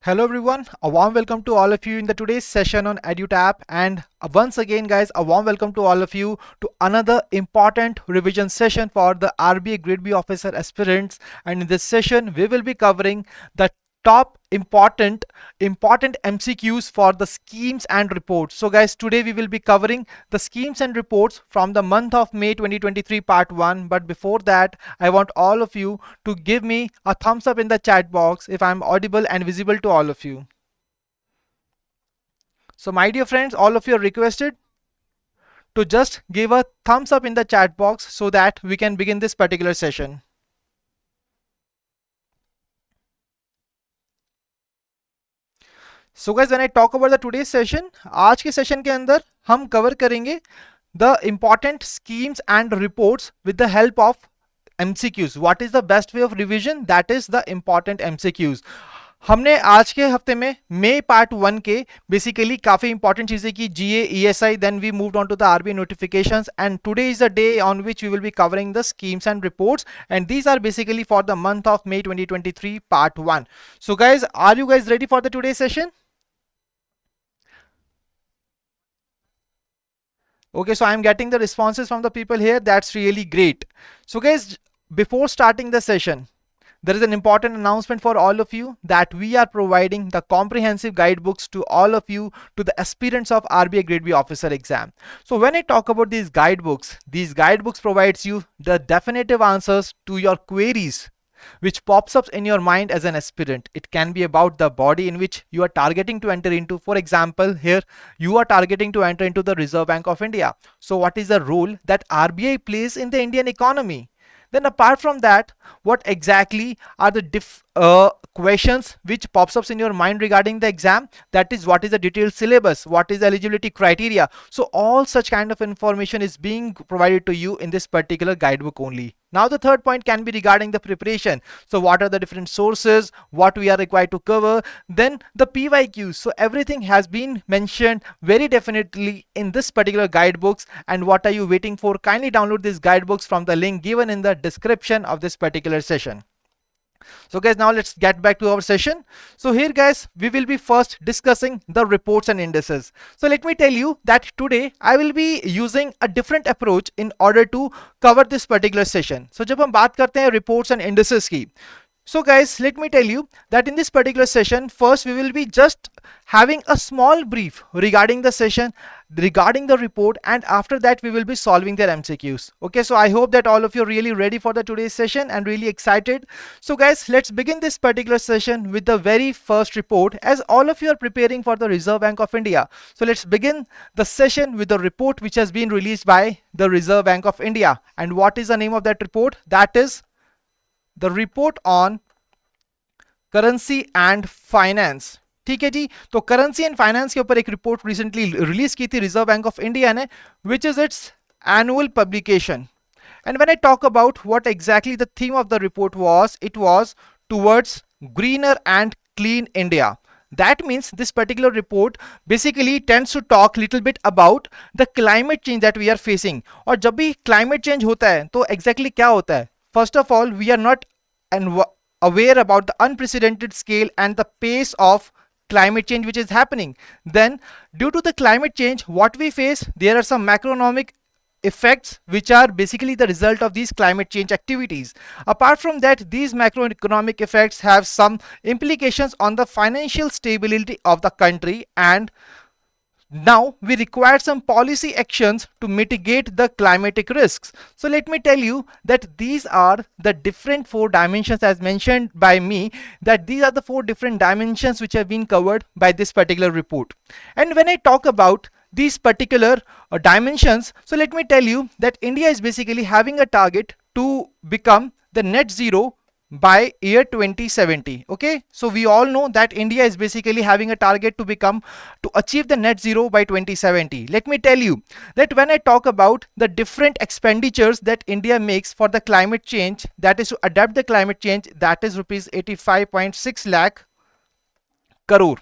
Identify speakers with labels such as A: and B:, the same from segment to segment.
A: Hello everyone, a warm welcome to all of you in the today's session on EduTap, and once again guys, a warm welcome to all of you to another important revision session for the RBI Grade B officer aspirants. And in this session we will be covering the top important MCQs for the schemes and reports. So guys, today we will be covering the schemes and reports from the month of May 2023 part 1. But before that, I want all of you to give me a thumbs up in the chat box if I'm audible and visible to all of you. So my dear friends, all of you are requested to just give a thumbs up in the chat box so that we can begin this particular session. So guys, when I talk about the today's session, आज के session के अंदर हम cover करेंगे the important schemes and reports with the help of MCQs. What is the best way of revision? That is the important MCQs. हमने आज के हफ्ते में मई पार्ट 1 के बेसिकली काफी इंपॉर्टेंट चीजें की, GA, ESI, then we moved on to the RBI notifications, and today is the day on which we will be covering the schemes and reports, and these are basically for the month of May 2023 part 1. So guys, are you guys ready for the today session? Okay, so I'm getting the responses from the people here. That's really great. So guys, before starting the session, there is an important announcement for all of you that we are providing the comprehensive guidebooks to all of you, to the aspirants of RBI Grade B officer exam. So when I talk about these guidebooks provides you the definitive answers to your queries which pops up in your mind as an aspirant. It can be about the body in which you are targeting to enter into. For example, here you are targeting to enter into the Reserve Bank of India. So what is the role that RBI plays in the Indian economy? Then apart from that, what exactly are the questions which pops up in your mind regarding the exam? That is, what is the detailed syllabus, what is the eligibility criteria? So all such kind of information is being provided to you in this particular guidebook only. Now the third point can be regarding the preparation. So what are the different sources, what we are required to cover, then the PYQs. So everything has been mentioned very definitely in this particular guidebooks. And what are you waiting for? Kindly download these guidebooks from the link given in the description of this particular session. So guys, now let's get back to our session. So here guys, we will be first discussing the reports and indices. So let me tell you that today I will be using a different approach in order to cover this particular session. So जब हम बात करते हैं reports and indices की, so guys, let me tell you that in this particular session, first we will be just having a small brief regarding the session, regarding the report, and after that we will be solving their MCQs. Okay, so I hope that all of you are really ready for the today's session and really excited. So guys, let's begin this particular session with the very first report, as all of you are preparing for the Reserve Bank of India. So let's begin the session with the report which has been released by the Reserve Bank of India. And what is the name of that report? That is the report on currency and finance. ठीक है जी, तो currency and finance के ऊपर एक report recently release की थी reserve bank of India ने, which is its annual publication. And when I talk about what exactly the theme of the report was, it was towards greener and clean India. That means this particular report basically tends to talk little bit about the climate change that we are facing. और जब भी climate change होता है तो exactly क्या होता है? First of all, we are not aware about the unprecedented scale and the pace of climate change which is happening. Then due to the climate change, what we face, there are some macroeconomic effects which are basically the result of these climate change activities. Apart from that, these macroeconomic effects have some implications on the financial stability of the country, and now we require some policy actions to mitigate the climatic risks. So let me tell you that these are the different 4 dimensions as mentioned by me, that these are the 4 different dimensions which have been covered by this particular report. And when I talk about these particular dimensions, so let me tell you that India is basically having a target to become the net zero by year 2070. Okay, so we all know that India is basically having a target to achieve the net zero by 2070. Let me tell you that when I talk about the different expenditures that India makes for the climate change, that is to adapt the climate change, that is rupees 85.6 lakh crore,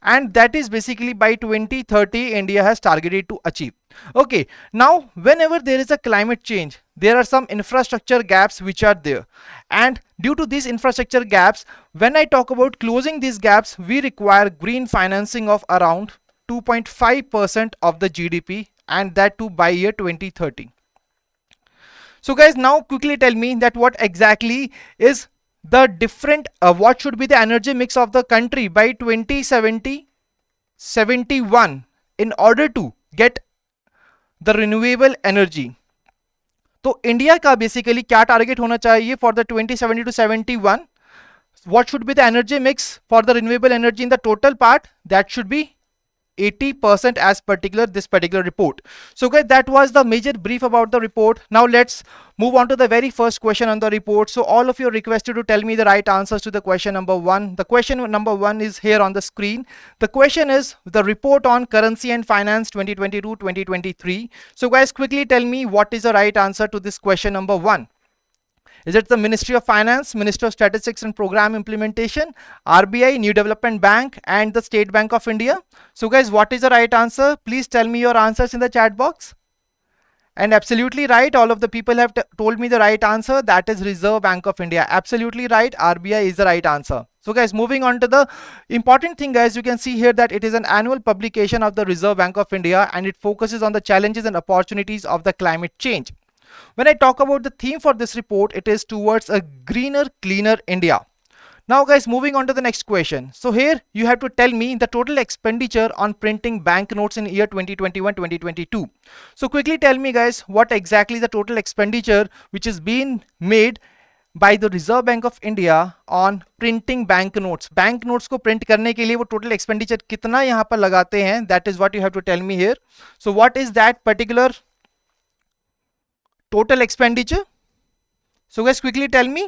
A: and that is basically by 2030 India has targeted to achieve. Okay, now whenever there is a climate change, there are some infrastructure gaps which are there, and due to these infrastructure gaps, when I talk about closing these gaps, we require green financing of around 2.5% of the GDP, and that too by year 2030. So guys, now quickly tell me that what exactly is the different what should be the energy mix of the country by 2071 in order to get the renewable energy. तो India का basically क्या target होना चाहिए for the 2070 to 71? What should be the energy mix for the renewable energy in the total part? That should be 80% as this particular report. So guys, that was the major brief about the report. Now let's move on to the very first question on the report. So all of you are requested to tell me the right answers to the question number 1. The question number 1 is here on the screen. The question is the report on currency and finance 2022-2023. So guys, quickly tell me what is the right answer to this question number 1. Is it the Ministry of Finance, Ministry of Statistics and Program Implementation, RBI, New Development Bank, and the State Bank of India? So guys, what is the right answer? Please tell me your answers in the chat box. And absolutely right, all of the people have told me the right answer. That is Reserve Bank of India. Absolutely right, RBI is the right answer. So guys, moving on to the important thing, guys, you can see here that it is an annual publication of the Reserve Bank of India, and it focuses on the challenges and opportunities of the climate change. When I talk about the theme for this report, it is towards a greener, cleaner India. Now guys, moving on to the next question. So here you have to tell me the total expenditure on printing banknotes in year 2021-2022. So quickly tell me guys, what exactly the total expenditure which is being made by the Reserve Bank of India on printing banknotes. Banknotes को print करने के लिए वो total expenditure कितना यहाँ पर लगाते हैं? That is what you have to tell me here. So what is that particular total expenditure? So guys, quickly tell me.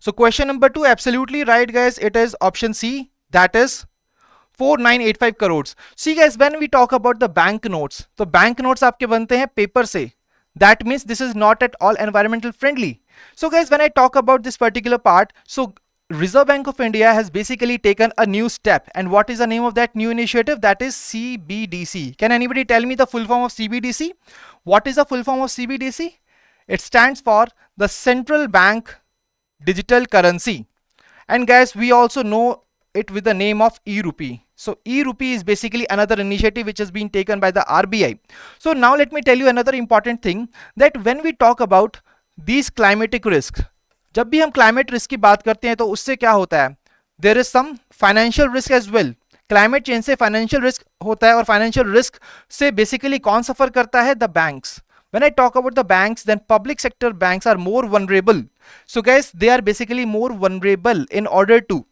A: So question number 2, absolutely right guys, it is option C, that is 4985 crores. See guys, when we talk about the banknotes, तो banknotes आपके बनते हैं paper से. That means this is not at all environmental friendly. So guys, when I talk about this particular part, so Reserve Bank of India has basically taken a new step, and what is the name of that new initiative? That is CBDC. Can anybody tell me the full form of CBDC? What is the full form of CBDC? It stands for the Central Bank Digital Currency, and guys, we also know it with the name of e-rupee. So e-rupee is basically another initiative which has been taken by the RBI. So now let me tell you another important thing, that when we talk about these climatic risks, जब भी हम climate risk की बात करते हैं तो उससे क्या होता है? There is some financial risk as well. Climate change से फाइनेंशियल रिस्क होता है, और फाइनेंशियल रिस्क से बेसिकली कौन सफर करता है? The banks. When I talk about the banks, then public sector banks are more vulnerable. So guys, they are basically more vulnerable in order to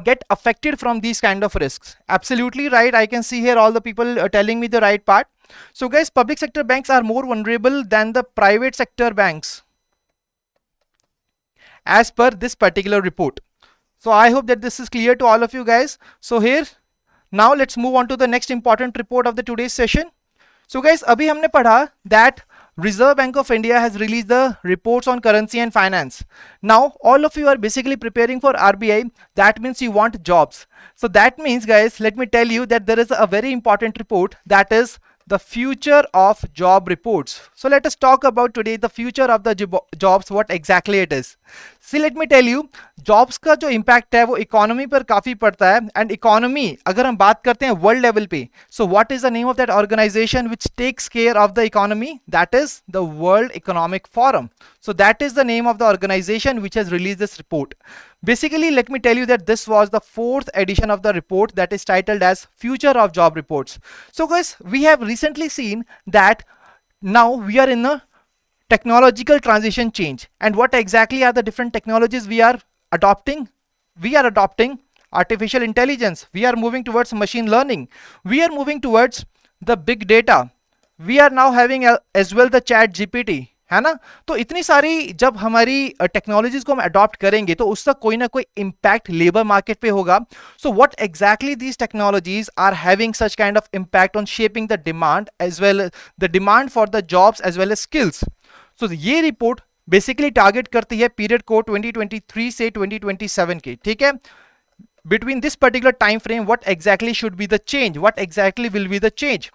A: get affected from these kind of risks. Absolutely right. I can see here all the people are telling me the right part. So guys, public sector banks are more vulnerable than the private sector banks, as per this particular report. So I hope that this is clear to all of you guys. So here, now let's move on to the next important report of the today's session. So guys, अभी हमने पढ़ा that Reserve Bank of India has released the reports on currency and finance. Now all of you are basically preparing for RBI. That means you want jobs. So that means guys, let me tell you that there is a very important report, that is the future of job reports. So let us talk about today the future of the jobs, what exactly it is. See, let me tell you, jobs का जो impact है वो economy पर काफी पड़ता है, and economy अगर हम बात करते हैं world level पे, so what is the name of that organization which takes care of the economy? That is the World Economic Forum. So that is the name of the organization which has released this report. Basically, let me tell you that this was the 4th edition of the report, that is titled as Future of Job Reports. So guys, we have recently seen that now we are in a technological transition change, and what exactly are the different technologies we are adopting? We are adopting artificial intelligence, we are moving towards machine learning, we are moving towards the big data, we are now having as well the chat GPT, है ना? तो इतनी सारी जब हमारी technologies को हम adopt करेंगे तो उसका कोई ना कोई इम्पैक्ट लेबर मार्केट पे होगा. So what exactly these technologies are having such kind of impact on shaping the demand as well the demand for the jobs as well as skills. So ये report basically target करती है period को 2023 से 2027 के. ठीक है, between this particular time frame, what exactly should be the change, what exactly will be the change?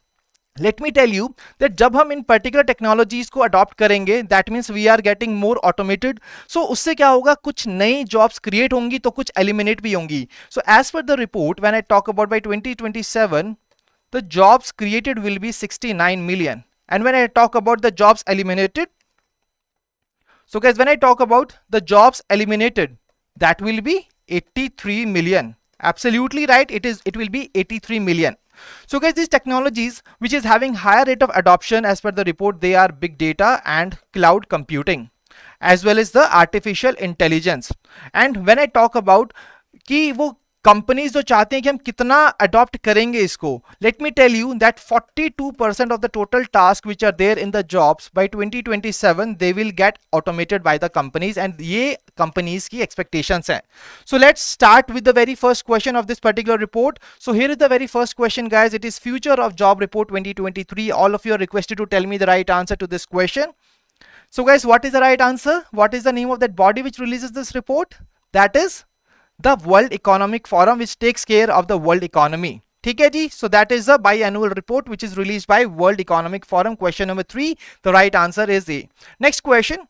A: Let me tell you that जब हम इन particular technologies को adopt करेंगे, that means we are getting more automated. So उससे क्या होगा, कुछ नई jobs create होंगी तो कुछ eliminate भी होंगी. So as per the report, when I talk about by 2027, the jobs created will be 69 million. And when I talk about the jobs eliminated, so guys, when I talk about the jobs eliminated, that will be 83 million. Absolutely right, it will be 83 million. So guys, these technologies which is having higher rate of adoption as per the report, they are big data and cloud computing, as well as the artificial intelligence. And when I talk about कि वो companies जो चाहते हैं कि हम कितना adopt करेंगे इसको, let me tell you that 42% of the total task which are there in the jobs by 2027 they will get automated by the companies, and ये कंपनीज की एक्सपेक्टेशंस हैं. So let's start with the very first question of this particular report. So here is the very first question guys. It is future of job report 2023. All of you are requested to tell me the right answer to this question. So guys, what is the right answer? What is the name of that body which releases this report? That is the World Economic Forum, which takes care of the world economy. ठीक है जी. So that is the biannual report which is released by World Economic Forum. Question number 3. The right answer is A. Next question.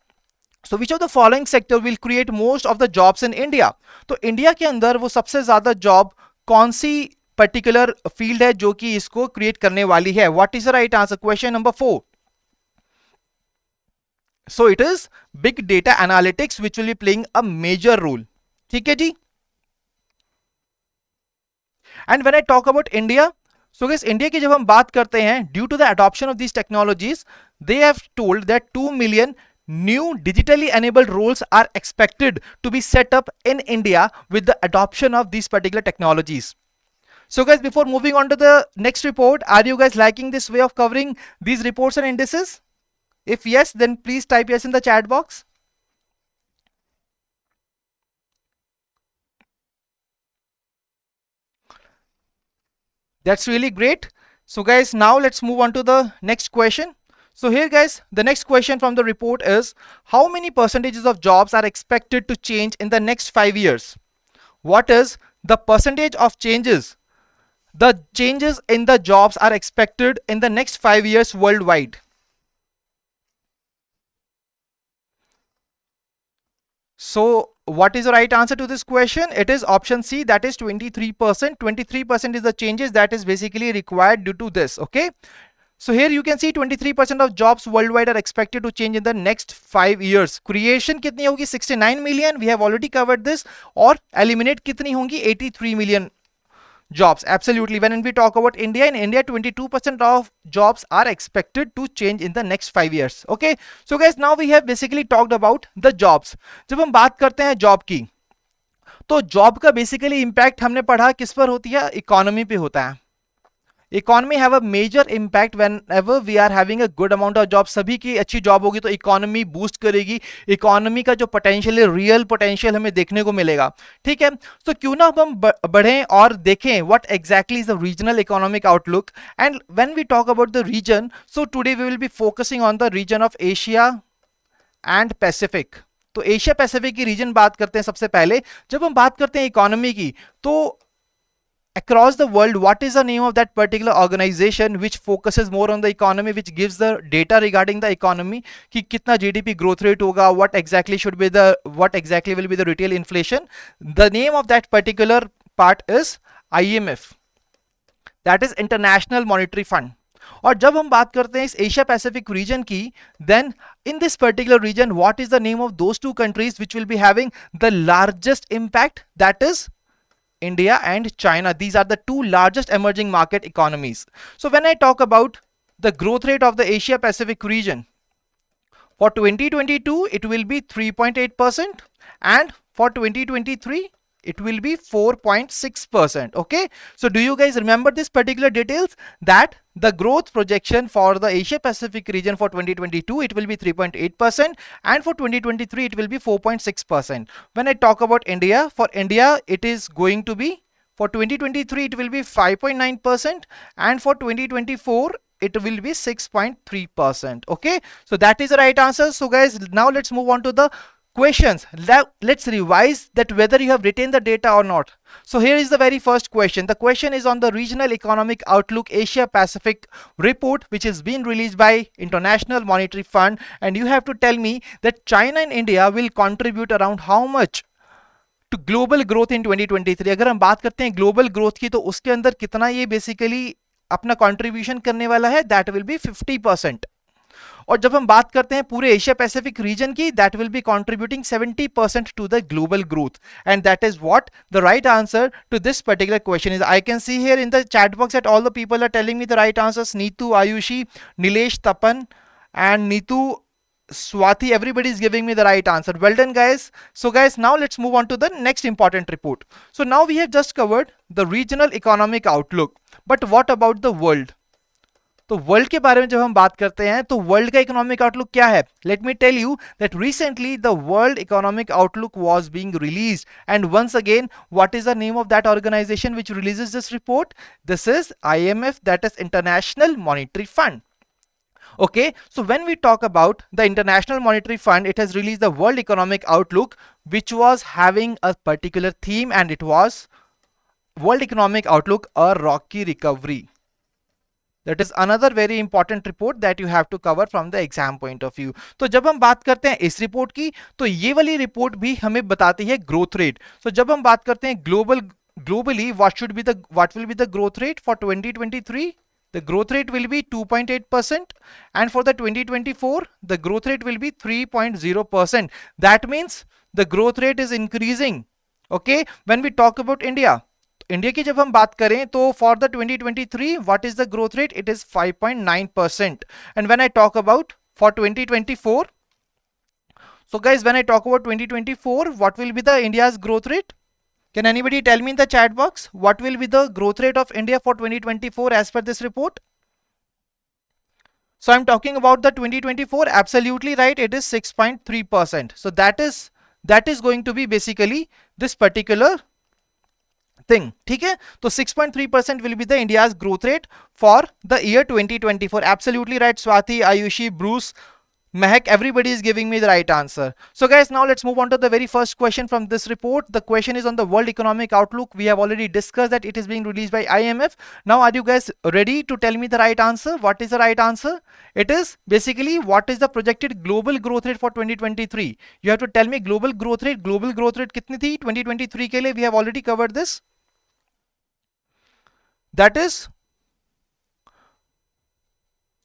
A: So which of the following sector will create most of the jobs in India? तो India के अंदर वो सबसे ज्यादा job कौन सी particular field है जो कि इसको क्रिएट करने वाली है? What is the right answer? Question number 4. So it is big data analytics which will be playing a major role. ठीक है जी. And when I talk about India, so guys, India की जब हम बात करते हैं, due to the adoption of these technologies, they have told that 2 million new digitally enabled roles are expected to be set up in India with the adoption of these particular technologies. So guys, before moving on to the next report, are you guys liking this way of covering these reports and indices? If yes, then please type yes in the chat box. That's really great. So guys, now let's move on to the next question. So here guys, the next question from the report is, how many percentages of jobs are expected to change in the next 5 years? What is the percentage of changes? The changes in the jobs are expected in the next 5 years worldwide. So what is the right answer to this question? It is option C, that is 23%. 23% is the changes that is basically required due to this. Okay. So here you can see 23% of jobs worldwide are expected to change in the next 5 years. Creation कितनी होगी? 69 million. We have already covered this. और eliminate कितनी होंगी? 83 million jobs. Absolutely. When we talk about India, in India 22% of jobs are expected to change in the next 5 years. Okay. So guys, now we have basically talked about the jobs. जब हम बात करते हैं job की, तो job का basically impact हमने पढ़ा किस पर होती है? इकोनॉमी पे होता है. Economy have a major impact whenever we are having a good amount of job. सभी की अच्छी जॉब होगी तो इकोनॉमी बूस्ट करेगी. इकोनॉमी का जो पोटेंशियल है, रियल पोटेंशियल हमें देखने को मिलेगा. ठीक है. तो क्यों ना हम बढ़ें और देखें what exactly is the regional economic outlook. And when we talk about the region, so today we will be focusing on the region of Asia and Pacific. तो एशिया पैसिफिक की रीजन बात करते हैं सबसे पहले. जब हम बात करते हैं इकोनॉमी की, तो across the world, what is the name of that particular organization which focuses more on the economy, which gives the data regarding the economy कि कितना GDP growth rate होगा, what exactly will be the retail inflation? The name of that particular part is IMF, that is International Monetary Fund. और जब हम बात करते हैं इस एशिया पैसिफिक रीजन की, then in this particular region, what is the name of those two countries which will be having the largest impact? That is India and China. These are the two largest emerging market economies. So when I talk about the growth rate of the Asia Pacific region, for 2022 it will be 3.8%, and for 2023 it will be 4.6%. Okay. So do you guys remember this particular details, that the growth projection for the Asia Pacific region for 2022 it will be 3.8%, and for 2023 it will be 4.6%. When I talk about India, for India it is going to be, for 2023 it will be 5.9%, and for 2024 it will be 6.3%. Okay. So that is the right answer. So guys, now let's move on to the questions. Let's revise that whether you have retained the data or not. So here is the very first question. The question is on the Regional Economic Outlook Asia Pacific report, which is being released by International Monetary Fund, and you have to tell me that China and India will contribute around how much to global growth in 2023. अगर हम बात करते हैं global growth की, तो उसके अंदर कितना ये basically अपना contribution करने वाला है, that will be 50%. और जब हम बात करते हैं पूरे एशिया पैसिफिक रीजन की, that will be contributing 70% to the global growth, and that is what the right answer to this particular question is. I can see here in the chat box that all the people are telling me the right answers. Neetu, Ayushi, Nilesh, Tapan and Neetu, Swati, everybody is giving me the right answer. Well done, guys. So guys, now let's move on to the next important report. So now we have just covered the regional economic outlook, but what about the world? तो world के बारे में जब हम बात करते हैं तो वर्ल्ड का इकोनॉमिक आउटलुक क्या है? Let me tell you that recently the world economic outlook was being released, and once again what is the name of that organization which releases this report? This is IMF, that is International Monetary Fund. Okay, so when we talk about the International Monetary Fund, it has released the World Economic Outlook, which was having a particular theme, and it was World Economic Outlook, a rocky recovery. That is another very important report that you have to cover from the exam point of view. तो जब हम बात करते हैं इस report की, तो ये वाली रिपोर्ट भी हमें बताती है ग्रोथ रेट. तो जब हम बात करते हैं globally, what will be the growth rate for 2023? The growth rate will be 2.8%, and for the 2024 the growth rate will be 3.0%. That means the growth rate is increasing. Okay, when we talk about India की जब हम बात करें तो for the 2023 what is the growth rate? It is 5.9%. and when I talk about for 2024, so guys, when I talk about 2024, what will be the India's growth rate? Can anybody tell me in the chat box what will be the growth rate of India for 2024 as per this report? So I'm talking about the 2024. Absolutely right, it is 6.3%. so that is going to be basically this particular thing. ठीक है, तो 6.3% will be the India's growth rate for the year 2024. Absolutely right, Swati, Ayushi, Bruce, Mehak, everybody is giving me the right answer. So guys, now let's move on to the very first question from this report. The question is on the World Economic Outlook. We have already discussed that it is being released by IMF. Now are you guys ready to tell me the right answer? What is the right answer? It is basically what is the projected global growth rate for 2023. You have to tell me global growth rate. Global growth rate कितनी थी 2023 के लिए? We have already covered this. That is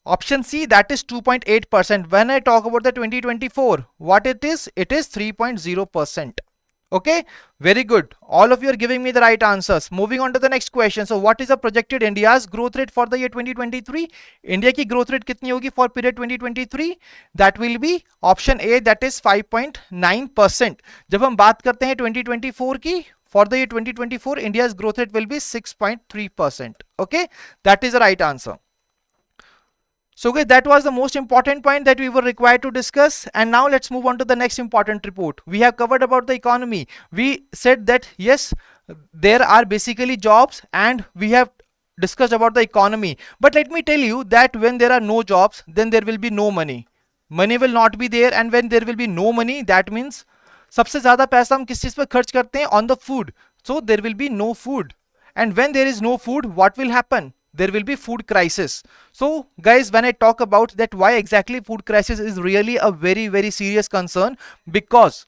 A: option C, that is 2.8%. when I talk about the 2024, what it is 3.0%. okay, very good, all of you are giving me the right answers. Moving on to the next question. So what is the projected India's growth rate for the year 2023? India की growth rate कितनी होगी for period 2023? That will be option A, that is 5.9%. जब हम बात करते हैं 2024 की, for the year 2024 India's growth rate will be 6.3%. okay, that is the right answer. So guys, that was the most important point that we were required to discuss, and now let's move on to the next important report. We have covered about the economy. We said that yes, there are basically jobs, and we have discussed about the economy. But let me tell you that when there are no jobs, then there will be no money. Money will not be there, and when there will be no money, that means सबसे ज्यादा पैसा हम किस चीज पर खर्च करते हैं? On the food. So there will be no food, and when there is no food, what will happen? There will be food crisis. So guys, when I talk about that why exactly food crisis is really a very very serious concern, because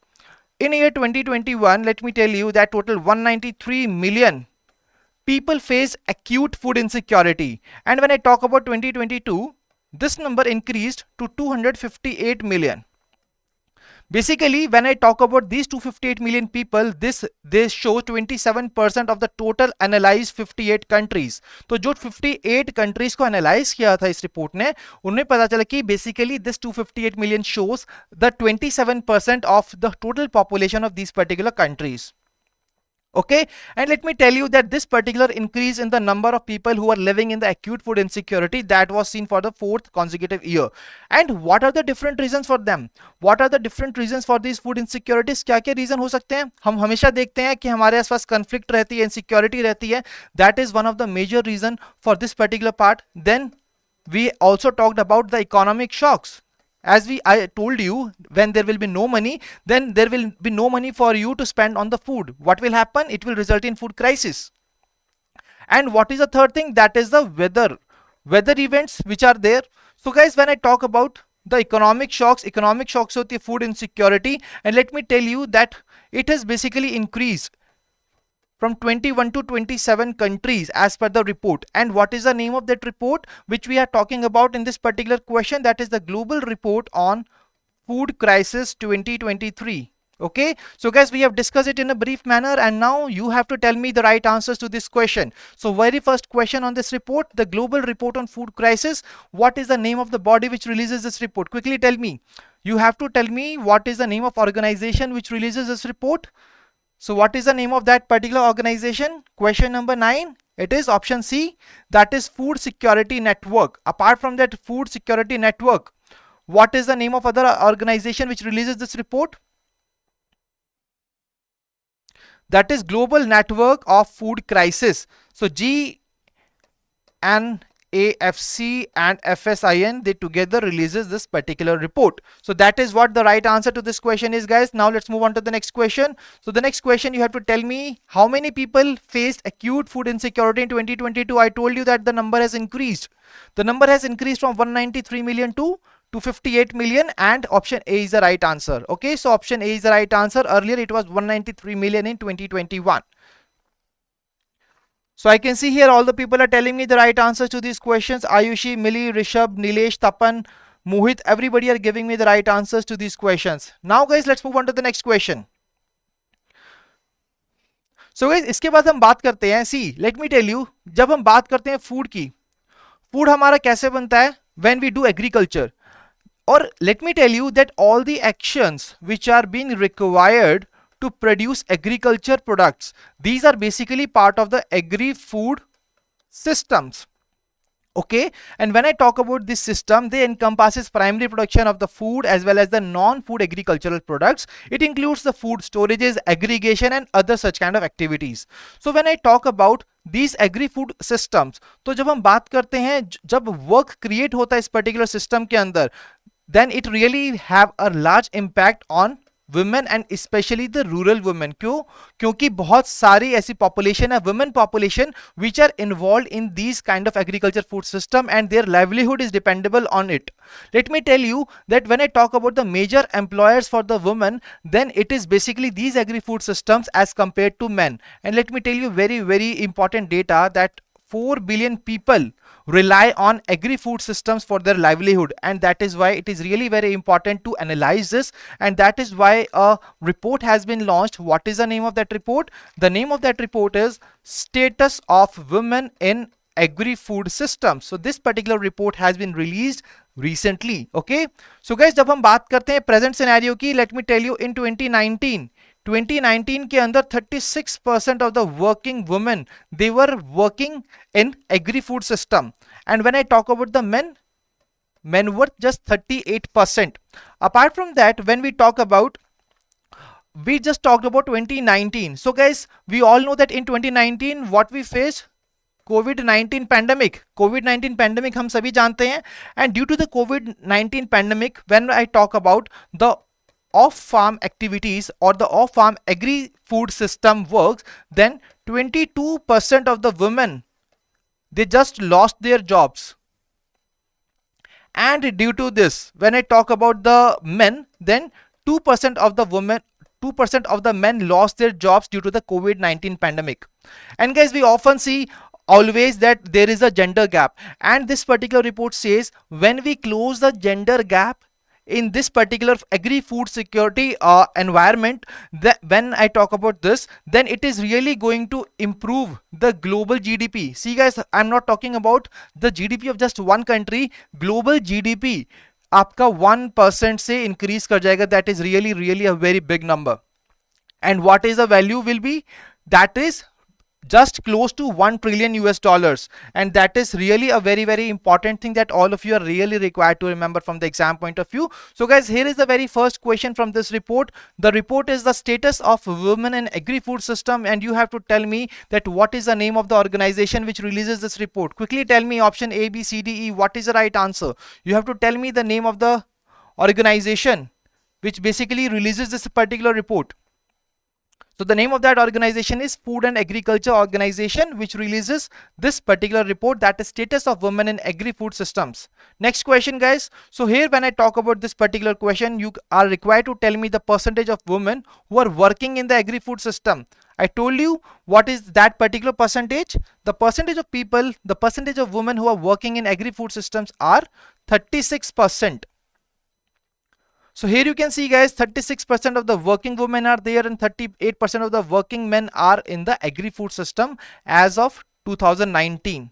A: in year 2021, let me tell you that total 193 million people face acute food insecurity, and when I talk about 2022, this number increased to 258 million. Basically, when I talk about these 258 million people, they show 27% of the total analyzed 58 countries. तो जो 58 countries को analyze किया था इस report ने, उन्हें पता चला कि basically this 258 million shows the 27% of the total population of these particular countries. Okay, and let me tell you that this particular increase in the number of people who are living in the acute food insecurity, that was seen for the 4th consecutive year. And what are the different reasons for them? What are the different reasons for these food insecurities? क्या क्या reason हो सकते हैं? हम हमेशा देखते हैं कि हमारे आसपास conflict रहती है, insecurity रहती है. That is one of the major reason for this particular part. Then we also talked about the economic shocks. as I told you, when there will be no money, then there will be no money for you to spend on the food. What will happen? It will result in food crisis. And what is the third thing? That is the weather events which are there. So guys, when I talk about the economic shocks होती है food insecurity, and let me tell you that it has basically increased from 21 to 27 countries as per the report. And what is the name of that report which we are talking about in this particular question? That is the Global Report on Food Crisis 2023. Okay, so guys, we have discussed it in a brief manner, and now you have to tell me the right answers to this question. So very first question on this report, the Global Report on Food Crisis, what is the name of the body which releases this report? Quickly tell me. You have to tell me what is the name of organization which releases this report. So what is the name of that particular organization? Question number 9. It is option C, that is Food Security Network. Apart from that Food Security Network, what is the name of other organization which releases this report? That is Global Network of Food Crisis. So GNAFC and FSIN, they together releases this particular report. So that is what the right answer to this question is, guys. Now let's move on to the next question. So the next question, you have to tell me how many people faced acute food insecurity in 2022. I told you that the number has increased. The number has increased from 193 million to 258 million, and option A is the right answer. Okay, so option A is the right answer. Earlier it was 193 million in 2021. So I can see here all the people are telling me the right answers to these questions. Ayushi, Millie, Rishabh, Nilesh, Tapan, Mohit, everybody are giving me the right answers to these questions. Now guys, let's move on to the next question. So guys, इसके बाद हम बात करते हैं, see, let me tell you, जब हम बात करते हैं फूड की, फूड हमारा कैसे बनता है? When we do agriculture. Or let me tell you that all the actions which are being required to produce agriculture products, these are basically part of the agri-food systems. Okay, and when I talk about this system, they encompasses primary production of the food as well as the non-food agricultural products. It includes the food storages, aggregation and other such kind of activities. So when I talk about these agri-food systems, तो जब हम बात करते हैं, जब work create होता है इस particular system के अंदर, then it really have a large impact on women and especially the rural women. क्यों? क्योंकि बहुत सारी ऐसी population है, women population, which are involved in these kind of agriculture food system and their livelihood is dependable on it. Let me tell you that when I talk about the major employers for the women, then it is basically these agri-food systems as compared to men. And let me tell you very important data that 4 billion people rely on agri-food systems for their livelihood, and that is why it is really very important to analyze this, and that is why a report has been launched. What is the name of that report? The name of that report is Status of Women in Agri-Food Systems. So this particular report has been released recently. Okay, so guys, जब हम बात करते हैं present scenario की, let me tell you, in 2019 के अंदर 36% of the working women, they were working in agri-food system, and when I talk about the men were just 38%. Apart from that, when we talk about, we just talked about 2019. So guys, we all know that in 2019 what we faced, COVID-19 pandemic. COVID-19 pandemic हम सभी जानते हैं, and due to the COVID-19 pandemic, when I talk about the off-farm activities or the off-farm agri-food system works, then 22% of the women, they just lost their jobs. And due to this, when I talk about the men, then 2% of the women, 2% of the men lost their jobs due to the COVID-19 pandemic. And guys, we often see always that there is a gender gap, and this particular report says when we close the gender gap in this particular agri-food security environment, that when I talk about this, then it is really going to improve the global GDP. See guys, I'm not talking about the GDP of just one country. Global GDP आपका 1% से increase कर जाएगा. That is really a very big number. And what is the value will be? That is just close to $1 trillion US, and that is really a very important thing that all of you are really required to remember from the exam point of view. So guys, here is the very first question from this report. The report is the Status of Women in Agri-Food System, and you have to tell me that what is the name of the organization which releases this report. Quickly tell me option A, B, C, D, E, what is the right answer? You have to tell me the name of the organization which basically releases this particular report? So the name of that organization is Food and Agriculture Organization, which releases this particular report, that is status of women in agri-food systems. Next question, guys. So here when I talk about this particular question, you are required to tell me the percentage of women who are working in the agri-food system. I told you what is that particular percentage. The percentage of people, the percentage of women who are working in agri-food systems are 36%. So here you can see, guys, 36% of the working women are there and 38% of the working men are in the agri-food system as of 2019.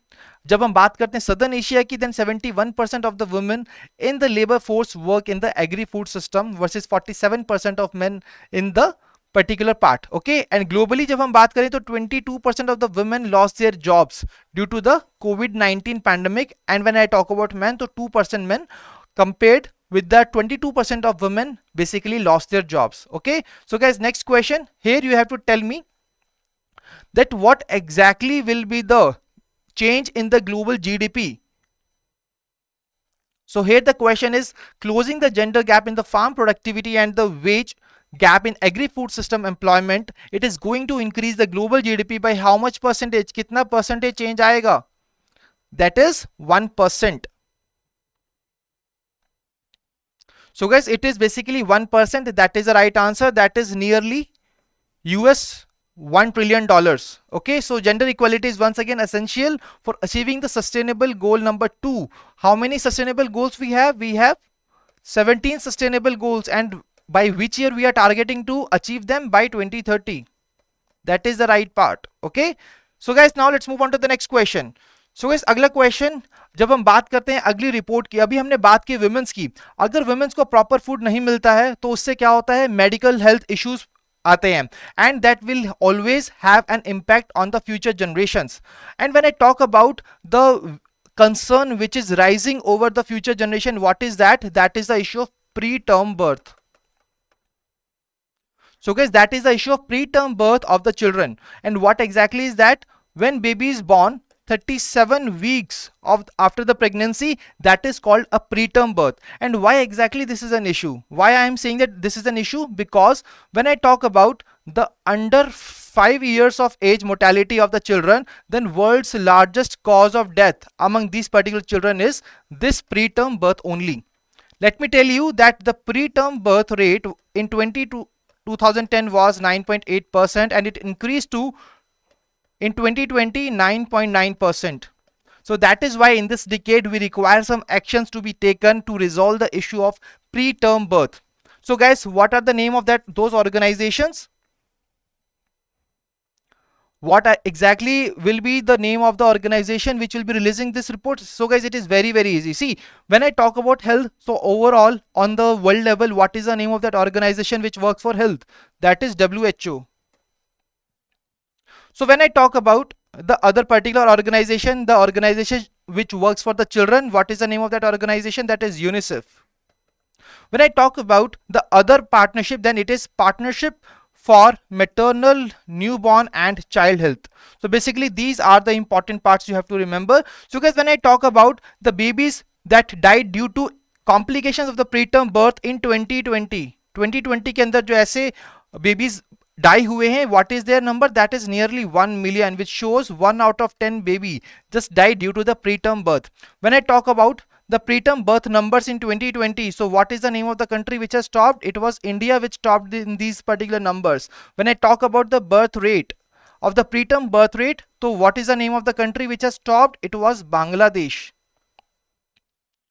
A: जब हम बात करते हैं southern Asia की, then 71% of the women in the labor force work in the agri-food system versus 47% of men in the particular part. Okay, and globally जब हम बात करें तो 22% of the women lost their jobs due to the COVID-19 pandemic, and when I talk about men, तो 2% men compared with that 22% of women basically lost their jobs. Okay, so guys, next question. Here you have to tell me that what exactly will be the change in the global GDP. So here the question is closing the gender gap in the farm productivity and the wage gap in agri-food system employment. It is going to increase the global GDP by how much percentage? कितना percentage change आएगा? That is 1%. So guys, it is basically 1%. That is the right answer. That is nearly US $1 trillion. Okay, so gender equality is once again essential for achieving the sustainable goal number 2. How many sustainable goals we have? We have 17 sustainable goals, and by which year we are targeting to achieve them? By 2030. That is the right part. Okay, so guys, now let's move on to the next question. So guys, अगला question, जब हम बात करते हैं अगली report की, अभी हमने बात की वुमेन्स की, अगर वुमेन्स को प्रॉपर फूड नहीं मिलता है तो उससे क्या होता है? मेडिकल हेल्थ इश्यूज आते हैं, and that will always have an impact on the future generations. And when I talk about the concern which is rising over the future generation, what is that? That is the issue of preterm birth. So guys, that is the issue of preterm birth of the children. And what exactly is that? When baby is born 37 weeks after the pregnancy, that is called a preterm birth. And why exactly this is an issue? Why I am saying that this is an issue? Because when I talk about the under 5 years of age mortality of the children, then world's largest cause of death among these particular children is this preterm birth only. Let me tell you that the preterm birth rate in 2010 was 9.8%, and it increased to in 2020 9.9%. So that is why in this decade we require some actions to be taken to resolve the issue of preterm birth. So guys, what are the name of those organizations? What exactly will be the name of the organization which will be releasing this report? So guys, it is very easy. See, when I talk about health, so overall on the world level, what is the name of that organization which works for health? That is WHO. So when I talk about the other particular organization, the organization which works for the children, what is the name of that organization? That is UNICEF. When I talk about the other partnership, then it is Partnership for Maternal, Newborn and Child Health. So basically these are the important parts you have to remember. So guys, when I talk about the babies that died due to complications of the preterm birth in 2020 के अंदर जो ऐसे babies die हुए हैं, what is their number? That is nearly 1 million, which shows 1 out of 10 baby just died due to the preterm birth. When I talk about the preterm birth numbers in 2020, so what is the name of the country which has topped? It was India which topped in these particular numbers. When I talk about the birth rate of the preterm birth rate, so what is the name of the country which has topped? It was Bangladesh.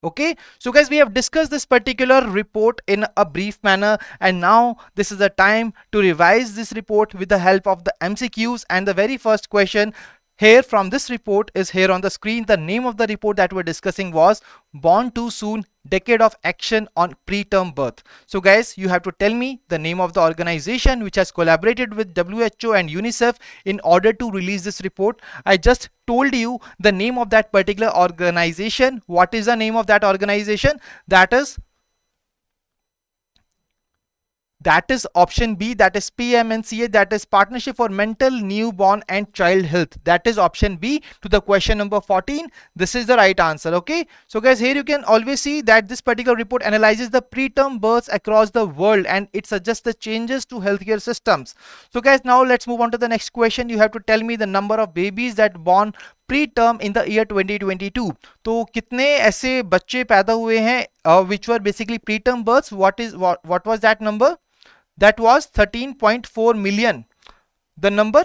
A: Okay, so guys, we have discussed this particular report in a brief manner, and now this is the time to revise this report with the help of the MCQs. And the very first question here from this report is here on the screen. The name of the report that we're discussing was Born Too Soon, Decade of Action on Preterm Birth. So guys, you have to tell me the name of the organization which has collaborated with WHO and UNICEF in order to release this report. I just told you the name of that particular organization. What is the name of that organization? That is That is option B, that is PMNCA, that is Partnership for Mental, Newborn and Child Health. That is option B to the question number 14. This is the right answer. Okay, so guys, here you can always see that this particular report analyzes the preterm births across the world and it suggests the changes to healthcare systems. So guys, now let's move on to the next question. You have to tell me the number of babies that born preterm in the year 2022. तो कितने ऐसे बच्चे पैदा हुए हैं which were basically preterm births? What was that number? That was 13.4 million. The number.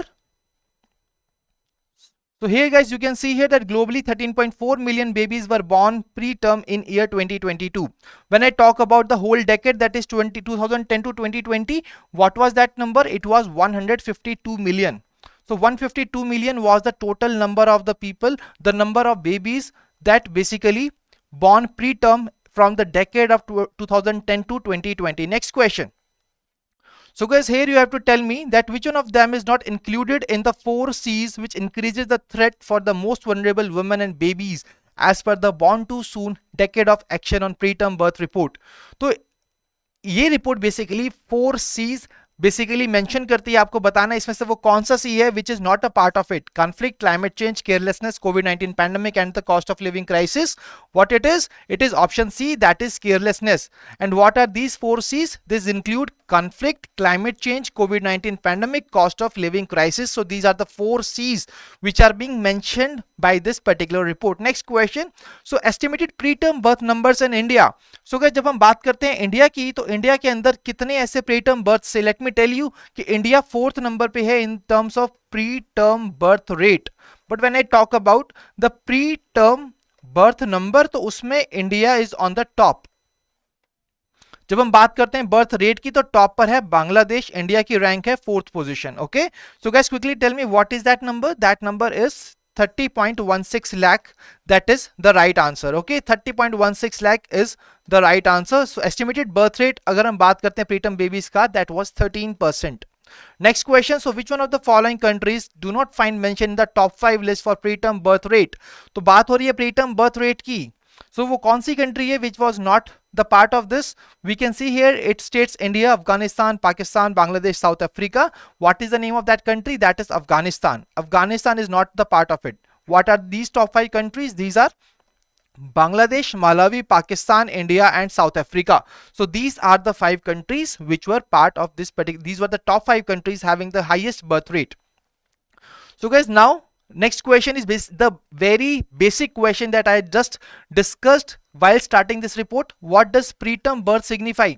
A: So here guys, you can see here that globally 13.4 million babies were born preterm in year 2022. When I talk about the whole decade, that is 2010 to 2020, what was that number? It was 152 million. So 152 million was the total number of the people, the number of babies that basically born preterm from the decade of 2010 to 2020. Next question. So guys, here you have to tell me that which one of them is not included in the 4 C's which increases the threat for the most vulnerable women and babies as per the Born Too Soon Decade of Action on Preterm Birth report. तो ये report basically 4 C's basically mention करती है, आपको बताना इसमें से वो कौन सा सी है which is not a part of it. Conflict, climate change, carelessness, कोविड-19 pandemic and the cost of living crisis. What it is option C, that is carelessness. And what are these 4 C's? This include conflict, climate change, COVID-19 pandemic, cost of living crisis. So these are the 4 C's which are being mentioned by this particular report. Next question. So estimated preterm birth numbers in India. So guys, जब हम बात करते हैं India की, तो India के अंदर कितने ऐसे preterm births से, let me tell you कि इंडिया 4th नंबर पे है in terms of preterm birth rate. But when I talk about the preterm birth number, तो उसमें India is on the top. जब हम बात करते हैं बर्थ रेट की, तो टॉप पर है बांग्लादेश, इंडिया की रैंक है 4th पोजीशन. Okay, so guys quickly tell me what is that number. That number is 30.16 lakh. That is the right answer. Okay, 30.16 lakh is the right answer. So estimated birth rate अगर हम बात करते हैं preterm babies का, that was 13%. Next question. So which one of the following countries do not find mention in the top 5 list for preterm birth rate? तो बात हो रही है preterm birth rate की. So वो कौन सी कंट्री है which was not the part of this? We can see here it states India, Afghanistan, Pakistan, Bangladesh, South Africa. What is the name of that country? That is Afghanistan. Afghanistan is not the part of it. What are these top 5 countries? These are Bangladesh, Malawi, Pakistan, India and South Africa. So these are the 5 countries which were part of this particular, these were the top 5 countries having the highest birth rate. So guys, now next question is the very basic question that I just discussed while starting this report. What does preterm birth signify?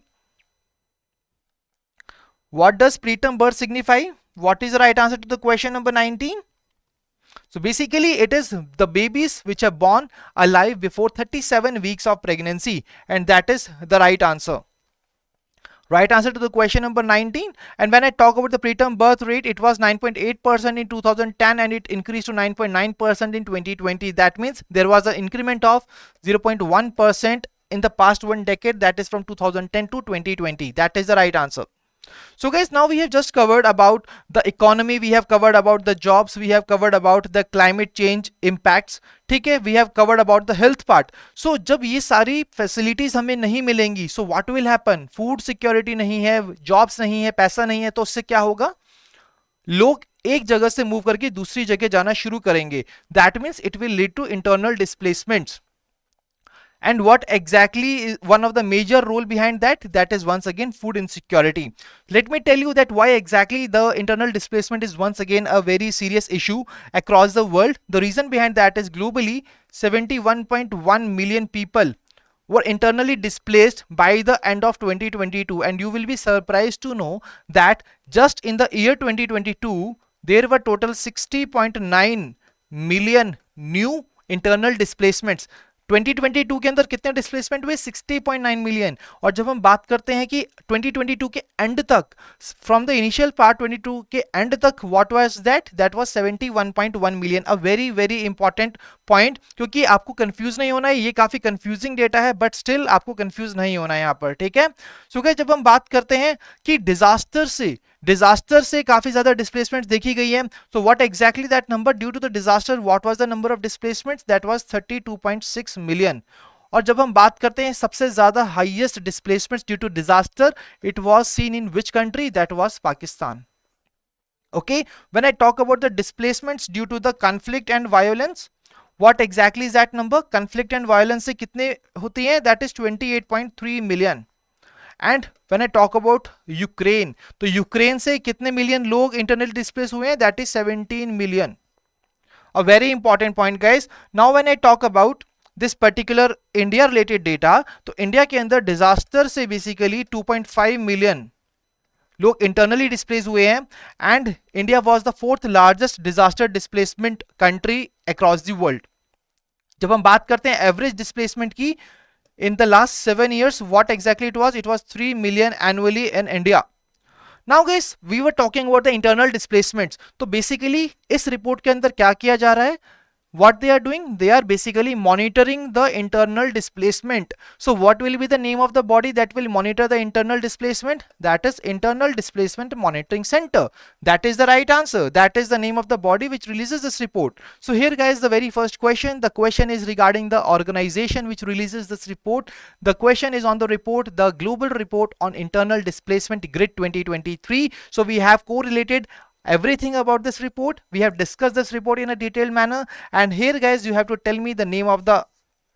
A: What does preterm birth signify? What is the right answer to the question number 19? So basically it is the babies which are born alive before 37 weeks of pregnancy, and that is the right answer. Right answer to the question number 19. And when I talk about the preterm birth rate, it was 9.8% in 2010 and it increased to 9.9% in 2020. That means there was an increment of 0.1% in the past 1 decade, that is from 2010 to 2020. That is the right answer. So guys, now we have just covered about the economy, we have covered about the jobs, we have covered about the climate change impacts. ठीक है, we have covered about the health part. So जब ये सारी facilities हमें नहीं मिलेंगी, so what will happen? Food security नहीं है, jobs नहीं है, पैसा नहीं है, तो उससे क्या होगा? लोग एक जगह से मूव करके दूसरी जगह जाना शुरू करेंगे. That means it will lead to internal displacements. And what exactly is one of the major role behind that? That is once again food insecurity. Let me tell you that why exactly the internal displacement is once again a very serious issue across the world. The reason behind that is globally 71.1 million people were internally displaced by the end of 2022, and you will be surprised to know that just in the year 2022 there were total 60.9 million new internal displacements. 2022 के अंदर कितने displacement हुए? 60.9 million. और जब हम बात करते हैं कि 2022 के एंड तक, फ्रॉम द इनिशियल पार्ट 22 के एंड तक, what was that? That was 71.1 million. A very very important point, क्योंकि आपको कंफ्यूज नहीं होना है, ये काफी कंफ्यूजिंग डेटा है, बट स्टिल आपको कंफ्यूज नहीं होना है यहाँ पर. ठीक है, सो गाइस, जब हम बात करते हैं कि डिजास्टर से काफी ज्यादा डिस्प्लेसमेंट देखी गई है, so what exactly that number due to the disaster, what was the number of displacements? That was 32.6 million. और जब हम बात करते हैं सबसे ज्यादा highest displacement due to disaster, it was seen in which country? That was Pakistan. Okay, when I talk about the displacements due to the conflict and violence, what exactly is that number? Conflict and violence से कितने होती हैं? That is 28.3 million. And when I talk about Ukraine, तो Ukraine से कितने million लोग internal displace हुए हैं? That is 17 million. A very important point, guys. Now when I talk about this particular India related data, तो India के अंदर disaster से बेसिकली 2.5 मिलियन लोग इंटरनली डिस्प्लेस हुए हैं, and India was the fourth largest disaster displacement country across the world. जब हम बात करते हैं एवरेज डिस्प्लेसमेंट की in the last 7 years, what exactly it was 3 million annually in India. Now guys, we were talking about the internal displacements. तो basically इस report के अंदर क्या किया जा रहा है? What they are doing? They are basically monitoring the internal displacement. So what will be the name of the body that will monitor the internal displacement? That is Internal Displacement Monitoring Center. That is the right answer. That is the name of the body which releases this report. So here guys, the very first question, the question is regarding the organization which releases this report. The question is on the report, the Global Report on Internal Displacement Grid 2023. So we have correlated everything about this report. We have discussed this report in a detailed manner, and here guys, you have to tell me the name of the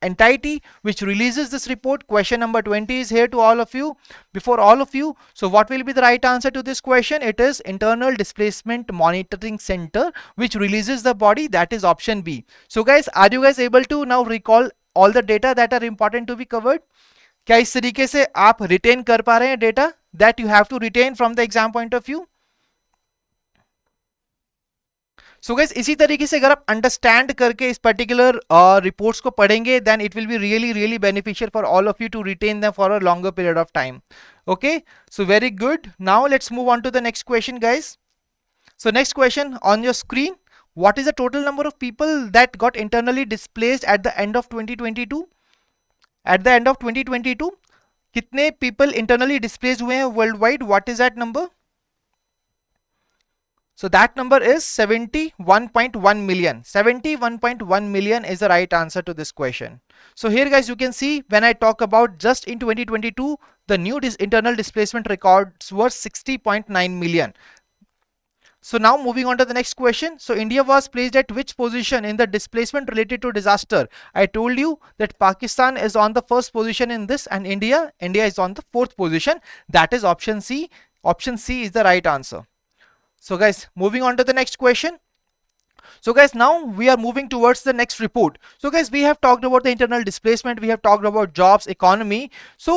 A: entity which releases this report. Question number 20 is here to all of you, before all of you. So what will be the right answer to this question? It is Internal Displacement Monitoring Center which releases the body. That is option B. So guys, are you guys able to now recall all the data that are important to be covered? क्या इस तरीके से आप retain कर पा रहे हैं data that you have to retain from the exam point of view? So guys, इसी तरीके से अगर आप अंडरस्टैंड करके इस पर्टिकुलर रिपोर्ट्स को पढ़ेंगे, then it will be really beneficial for all of you to retain them for a longer period of time. Okay, so very good. Now let's move on to the next question guys. So next question on your screen, what is the total number of people that got internally displaced at the end of 2022? At the end of 2022 कितने people internally displaced हुए हैं world wide? What is that number? So that number is 71.1 million. 71.1 million is the right answer to this question. So here guys, you can see when I talk about just in 2022, the new internal displacement records were 60.9 million. So now moving on to the next question. So India was placed at which position in the displacement related to disaster? I told you that Pakistan is on the first position in this, and India is on the fourth position. That is option C. Option C is the right answer. So guys, moving on to the next question. So guys, now we are moving towards the next report. So guys, we have talked about the internal displacement, we have talked about jobs, economy. So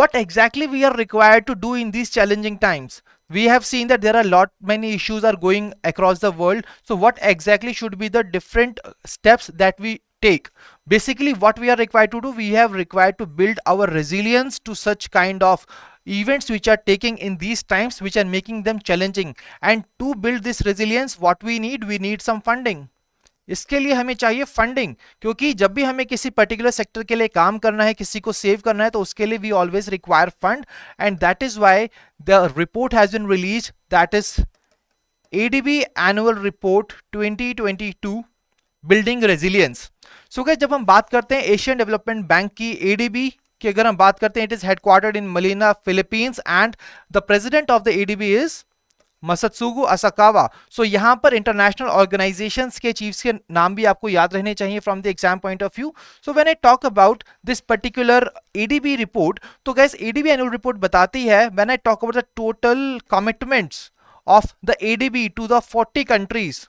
A: what exactly we are required to do in these challenging times? We have seen that there are many issues are going across the world. So what exactly should be the different steps that we take? Basically what we are required to do, we have required to build our resilience to such kind of events which are taking in these times, which are making them challenging. And to build this resilience, what we need some funding. इसके लिए हमें चाहिए funding, क्योंकि जब भी हमें किसी particular sector के लिए काम करना है, किसी को सेव करना है, तो उसके लिए we always require fund. And that is why the report has been released, that is ADB annual report 2022 building resilience. So guys, जब हम बात करते हैं एशियन डेवलपमेंट बैंक की, एडीबी कि अगर हम बात करते हैं, it is headquartered in Manila, Philippines, and the president of the ADB is Masatsugu Asakawa. So यहाँ पर इंटरनेशनल ऑर्गेनाइजेशंस के चीफ्स के नाम भी आपको याद रहने चाहिए from the exam point of view. So when I talk about this particular ADB report, तो गाइस एडीबी एनुअल रिपोर्ट बताती है, when I talk about the total commitments of the ADB to the 40 countries.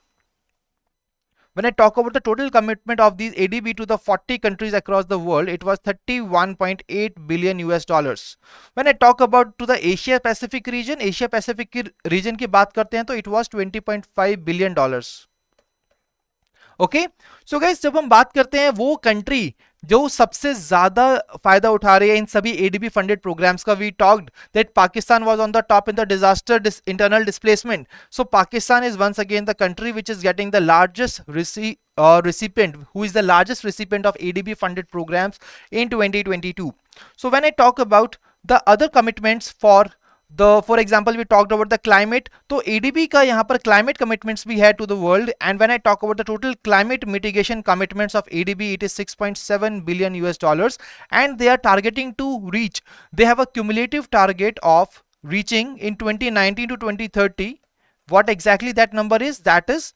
A: When I talk about the total commitment of these ADB to the 40 countries across the world, it was 31.8 billion US dollars. When I talk about to the Asia Pacific region, Asia Pacific region की बात करते हैं तो it was 20.5 billion dollars. Okay, so guys, जब हम बात करते हैं वो कंट्री जो सबसे ज्यादा फायदा उठा रही है इन सभी एडीबी फंडेड प्रोग्राम्स का, we talked that Pakistan was on the top in the disaster internal displacement. So Pakistan is once again the country which is getting the largest recipient, who is the largest recipient of ADB funded programs in 2022. So when I talk about the other commitments for for example we talked about the climate, तो ADB का यहाँ पर climate commitments भी है to the world, and when I talk about the total climate mitigation commitments of ADB, it is 6.7 billion US dollars, and they are targeting to reach, they have a cumulative target of reaching in 2019 to 2030. What exactly that number is? That is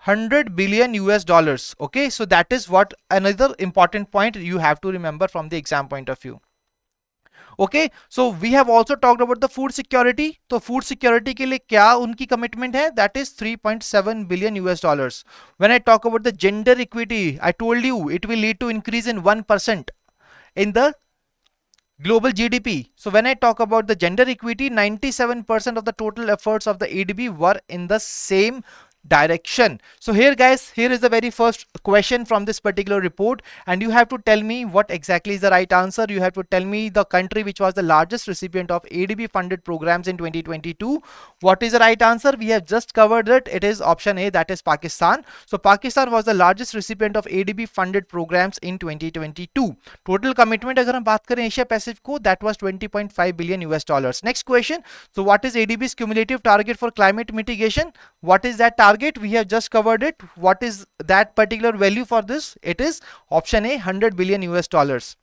A: 100 billion US dollars. Okay, so that is what another important point you have to remember from the exam point of view. Okay, so we have also talked about the food security. तो food security के लिए क्या उनकी commitment है? That is 3.7 billion US dollars. When I talk about the gender equity, I told you it will lead to increase in 1% in the global GDP. So when I talk about the gender equity, 97% of the total efforts of the ADB were in the same direction. So here guys, here is the very first question from this particular report, and you have to tell me what exactly is the right answer. You have to tell me the country which was the largest recipient of ADB funded programs in 2022. What is the right answer? We have just covered it. It is option A, that is Pakistan. So Pakistan was the largest recipient of ADB funded programs in 2022. Total commitment अगर हम बात करें Asia Pacific को, that was 20.5 billion US dollars. Next question. So what is ADB's cumulative target for climate mitigation? What is that target? We have just covered it. What is that particular value for this? It is option A, 100 billion US dollars.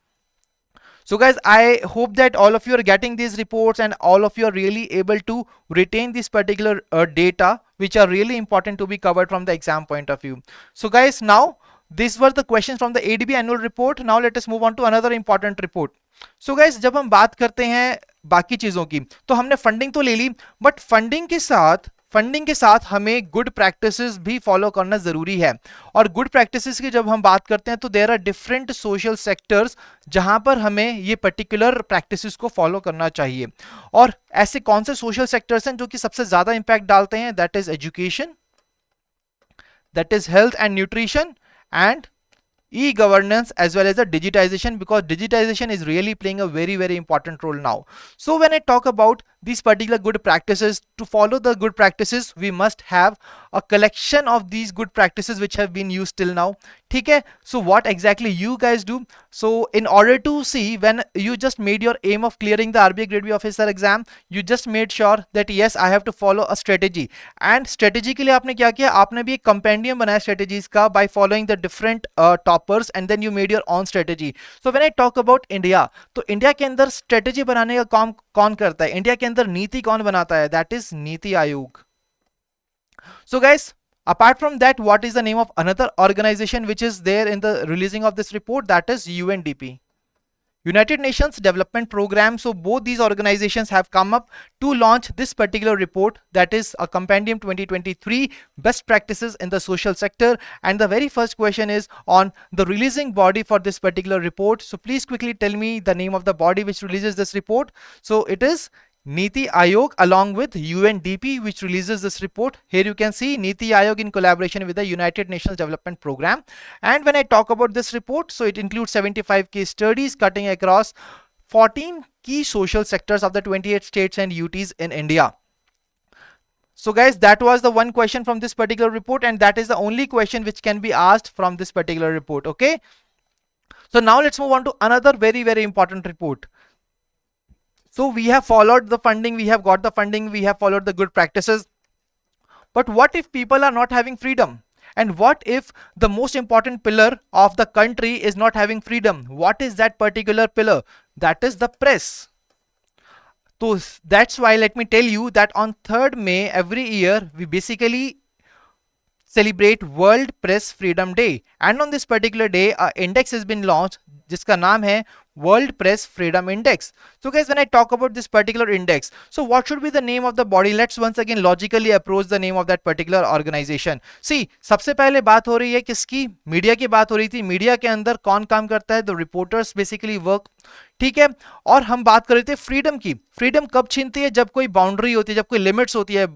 A: So guys, I hope that all of you are getting these reports and all of you are really able to retain this particular data, which are really important to be covered from the exam point of view. So guys, now these were the questions from the ADB annual report. Now let us move on to another important report. So guys, जब हम बात करते हैं बाकी चीजों की, तो हमने फंडिंग तो ले ली, बट फंडिंग के साथ हमें गुड प्रैक्टिसेस भी फॉलो करना जरूरी है. और गुड प्रैक्टिसेस की जब हम बात करते हैं तो there are different social sectors जहां पर हमें ये पर्टिकुलर प्रैक्टिसेस को फॉलो करना चाहिए. और ऐसे कौन से सोशल सेक्टर्स हैं जो कि सबसे ज्यादा इंपैक्ट डालते हैं? That is education, that is health and nutrition, and e-governance, as well as the digitization, because digitization is really playing a very important role now. So when I talk about these particular good practices, to follow the good practices we must have a collection of these good practices which have been used till now. ठीक है, so what exactly you guys do? So in order to see, when you just made your aim of clearing the RBI Grade B officer exam, you just made sure that yes, I have to follow a strategy. And strategy के लिए आपने क्या किया? आपने भी एक compendium बनाया strategies का by following the different toppers, and then you made your own strategy. So when I talk about India, तो India के अंदर strategy बनाने का काम कौन करता है? India के अंदर नीति कौन बनाता है? That is NITI Aayog. So guys, apart from that, what is the name of another organization which is there in the releasing of this report? That is UNDP, United Nations Development Program. So both these organizations have come up to launch this particular report, that is a compendium 2023 best practices in the social sector. And the very first question is on the releasing body for this particular report. So please quickly tell me the name of the body which releases this report. So it is Niti Aayog along with UNDP, which releases this report. Here you can see Niti Aayog in collaboration with the United Nations Development Program. And when I talk about this report, so it includes 75 case studies cutting across 14 key social sectors of the 28 states and UTs in India. So guys, that was the one question from this particular report, and that is the only question which can be asked from this particular report. Okay, so now let's move on to another very important report. So we have followed the funding, we have got the funding, we have followed the good practices. But what if people are not having freedom? And what if the most important pillar of the country is not having freedom? What is that particular pillar? That is the press. So that's why let me tell you that on 3rd May every year we basically celebrate World Press Freedom Day. And on this particular day, an index has been launched जिसका नाम है World Press Freedom Index. So guys, when I talk about this particular index, so what should be the name of the body? Let's once again logically approach the name of that particular organization. See, सबसे पहले बात हो रही है किसकी? Media की बात हो रही थी. मीडिया के अंदर कौन काम करता है? The reporters basically work. ठीक है, और हम बात कर रहे थे फ्रीडम की. फ्रीडम कब छीनती है? जब कोई बाउंड्री होती है, जब कोई लिमिट्स होती है.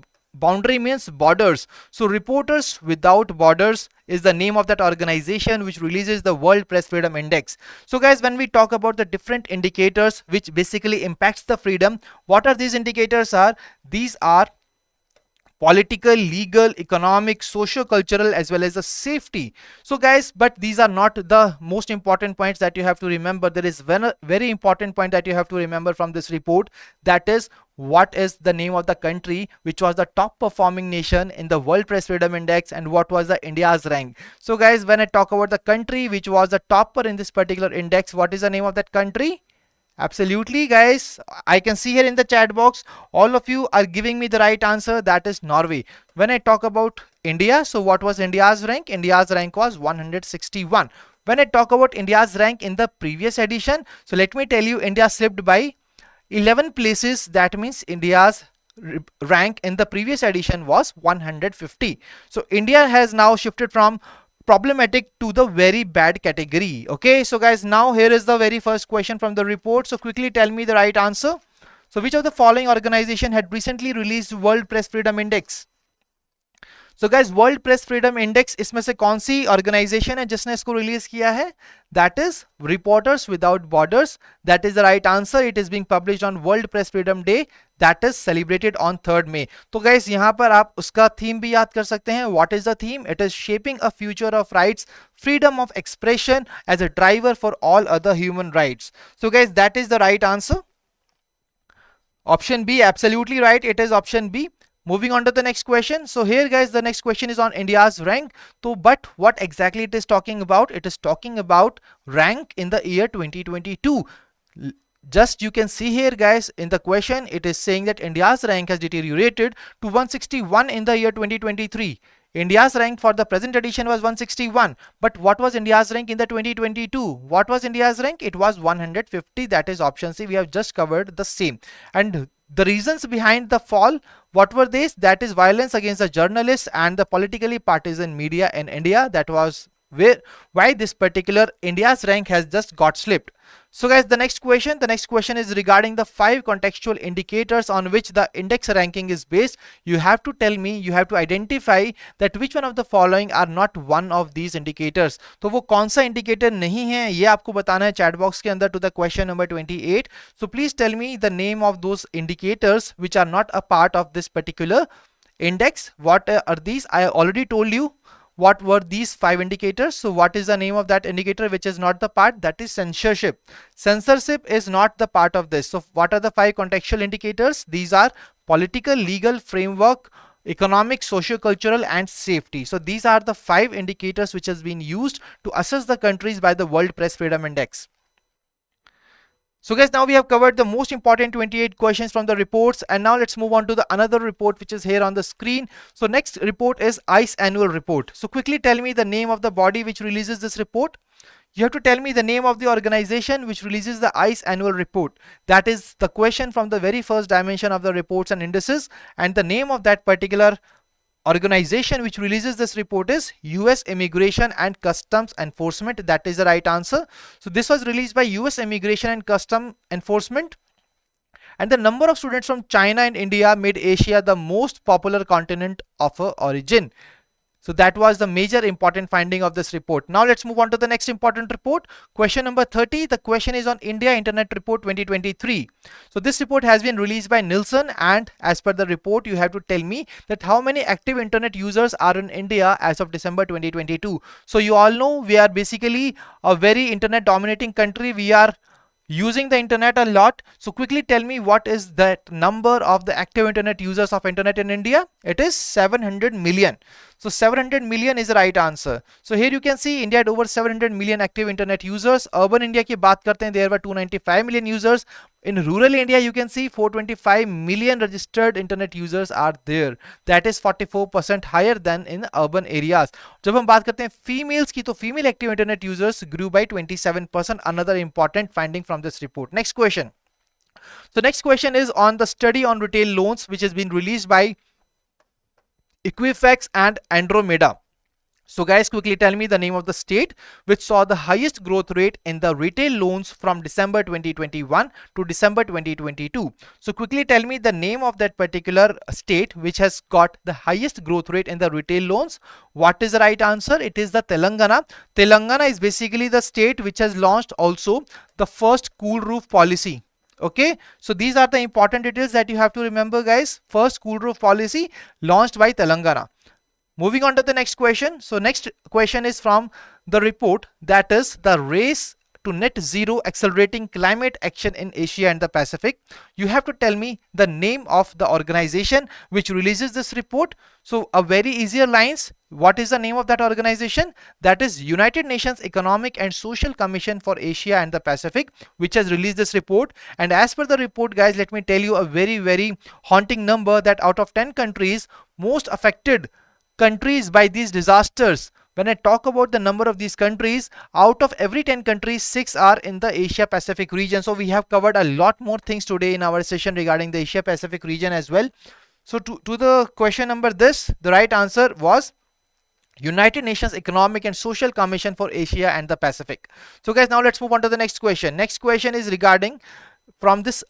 A: Boundary means borders. So Reporters Without Borders is the name of that organization which releases the World Press Freedom Index. So guys, when we talk about the different indicators which basically impacts the freedom, what are these indicators are? These are political, legal, economic, socio-cultural, as well as the safety. So guys, but these are not the most important points that you have to remember. There is one very important point that you have to remember from this report, that is what is the name of the country which was the top performing nation in the World Press Freedom Index, and what was the India's rank. So guys, when I talk about the country which was the topper in this particular index, what is the name of that country? Absolutely guys, I can see here in the chat box all of you are giving me the right answer, that is Norway. When I talk about India, so what was India's rank? India's rank was 161. When I talk about India's rank in the previous edition, so let me tell you, India slipped by 11 places. That means India's rank in the previous edition was 150. So India has now shifted from problematic to the very bad category. Okay, so guys, now here is the very first question from the report. So quickly tell me the right answer. So which of the following organization had recently released World Press Freedom Index? So guys, world press freedom index इसमें से कौन सी organisation है जिसने इसको release किया है? That is reporters without borders. That is the right answer. It is being published on world press freedom day, that is celebrated on 3rd May. तो guys यहाँ पर आप उसका थीम भी याद कर सकते हैं. What is the theme? It is shaping a future of rights, freedom of expression as a driver for all other human rights. So guys, that is the right answer. Option B, absolutely right. It is option B. Moving on to the next question. So here guys, the next question is on India's rank. So but what exactly it is talking about? It is talking about rank in the year 2022. Just you can see here guys, in the question it is saying that India's rank has deteriorated to 161 in the year 2023. India's rank for the present edition was 161, but what was India's rank in the 2022? What was India's rank? It was 150. That is option C. We have just covered the same. And the reasons behind the fall, what were these? That is violence against the journalists and the politically partisan media in India. That was why this particular India's rank has just got slipped. So guys, the next question is regarding the 5 contextual indicators on which the index ranking is based. You have to tell me, you have to identify that which one of the following are not one of these indicators. तो वो कौन सा indicator नहीं है ये आपको बताना है चैट बॉक्स के अंदर to the question number 28. So please tell me the name of those indicators which are not a part of this particular index. What are these? I already told you what were these 5 indicators. So what is the name of that indicator which is not the part? That is censorship. Censorship is not the part of this. So what are the 5 contextual indicators? These are political, legal, framework, economic, socio-cultural and safety. So these are the 5 indicators which has been used to assess the countries by the World Press Freedom Index. So guys, now we have covered the most important 28 questions from the reports, and now let's move on to the another report which is here on the screen. So next report is ICE annual report. So quickly tell me the name of the body which releases this report. You have to tell me the name of the organization which releases the ICE annual report. That is the question from the very first dimension of the reports and indices, and the name of that particular organization which releases this report is US Immigration and Customs Enforcement. That is the right answer. So this was released by US Immigration and Customs Enforcement. And the number of students from China and India made Asia the most popular continent of origin. So that was the major important finding of this report. Now let's move on to the next important report. Question number 30. The question is on India Internet Report 2023. So this report has been released by Nielsen, and as per the report, you have to tell me that how many active internet users are in India as of December 2022. So you all know we are basically a very internet dominating country. We are using the internet a lot. So quickly tell me what is that number of the active internet users of internet in India? It is 700 million. So 700 million is the right answer. So here you can see India had over 700 million active internet users. Urban India की बात करते हैं, there were 295 million users. In rural India, you can see 425 million registered internet users are there. That is 44% higher than in urban areas. जब हम बात करते हैं females की, तो female active internet users grew by 27%. Another important finding from this report. Next question. So next question is on the study on retail loans which has been released by Equifax and Andromeda. So guys, quickly tell me the name of the state which saw the highest growth rate in the retail loans from December 2021 to December 2022. So quickly tell me the name of that particular state which has got the highest growth rate in the retail loans. What is the right answer? It is the Telangana. Telangana is basically the state which has launched also the first cool roof policy. Okay, so these are the important details that you have to remember, guys. First school roof policy launched by Telangana. Moving on to the next question. So next question is from the report, that is the race to net zero accelerating climate action in Asia and the Pacific. You have to tell me the name of the organization which releases this report. So a very easier lines, what is the name of that organization? That is United Nations Economic and Social Commission for Asia and the Pacific, which has released this report. And as per the report, guys, let me tell you a very haunting number, that out of 10 countries most affected countries by these disasters, when I talk about the number of these countries, out of every 10 countries, 6 are in the Asia Pacific region. So we have covered a lot more things today in our session regarding the Asia Pacific region as well. So to the question number this, the right answer was United Nations Economic and Social Commission for Asia and the Pacific. So guys, now let's move on to the next question. Next question is regarding from this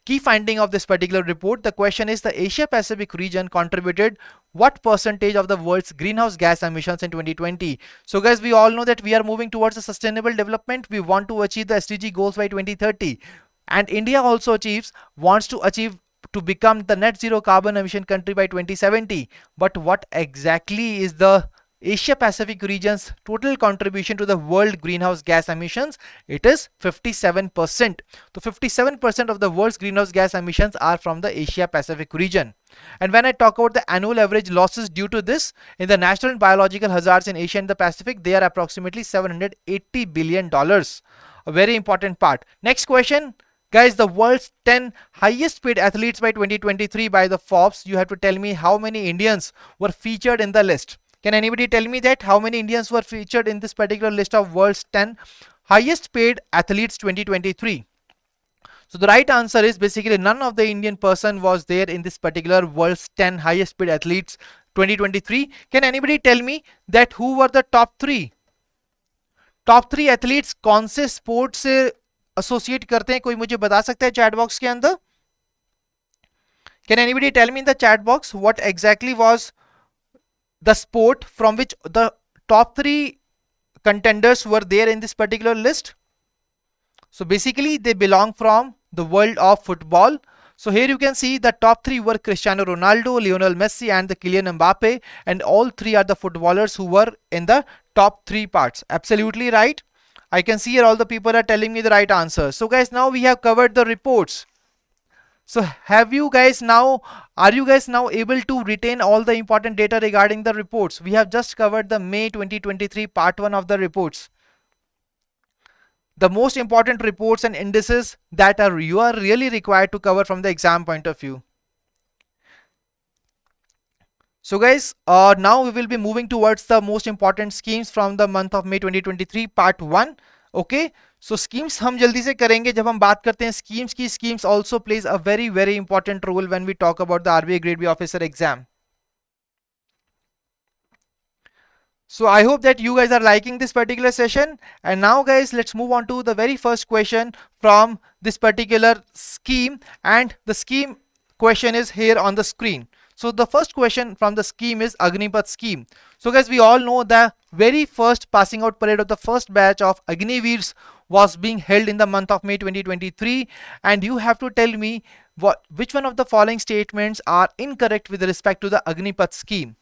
A: key finding of this particular report. The question is, the Asia Pacific region contributed what percentage of the world's greenhouse gas emissions in 2020? So guys, we all know that we are moving towards a sustainable development. We want to achieve the SDG goals by 2030, and India also wants to achieve to become the net zero carbon emission country by 2070. But what exactly is the Asia Pacific region's total contribution to the world greenhouse gas emissions? It is 57%. So 57% of the world's greenhouse gas emissions are from the Asia Pacific region. And when I talk about the annual average losses due to this in the natural and biological hazards in Asia and the Pacific, they are approximately $780 billion. A very important part. Next question. Guys, the world's 10 highest paid athletes by 2023 by the Forbes. You have to tell me how many Indians were featured in the list. Can anybody tell me that how many Indians were featured in this particular list of world's 10 highest paid athletes 2023? So the right answer is basically none of the Indian person was there in this particular world's 10 highest paid athletes 2023. Can anybody tell me that who were the top 3? Top 3 athletes कौन से sport से associate करते हैं? कोई मुझे बता सकता है चैट बॉक्स के अंदर? Can anybody tell me in the chat box what exactly was the sport from which the top 3 contenders were there in this particular list? So basically they belong from the world of football. So here you can see the top 3 were Cristiano Ronaldo, Lionel Messi and the Kylian Mbappe, and all 3 are the footballers who were in the top 3 parts. Absolutely right. I can see here all the people are telling me the right answer. So guys, now we have covered the reports. So are you guys now able to retain all the important data regarding the reports? We have just covered the May 2023 part 1 of the reports. The most important reports and indices that you are really required to cover from the exam point of view. So guys, now we will be moving towards the most important schemes from the month of May 2023 part 1. Okay, so schemes हम जल्दी से करेंगे जब हम बात करते हैं schemes की. Schemes also plays a very important role when we talk about the RBI Grade B officer exam. So I hope that you guys are liking this particular session. And now guys, let's move on to the very first question from this particular scheme, and the scheme question is here on the screen. So the first question from the scheme is Agnipath scheme. So guys, we all know the very first passing out parade of the first batch of Agniveers was being held in the month of May 2023, and you have to tell me which one of the following statements are incorrect with respect to the Agnipath scheme.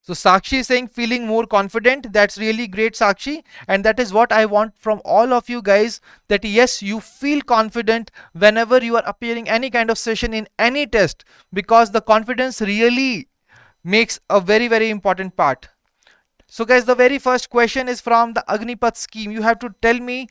A: So Sakshi is saying feeling more confident. That's really great, Sakshi. And that is what I want from all of you guys, that yes, you feel confident whenever you are appearing any kind of session in any test, because the confidence really makes a very important part. So guys, the very first question is from the Agnipath scheme. You have to tell me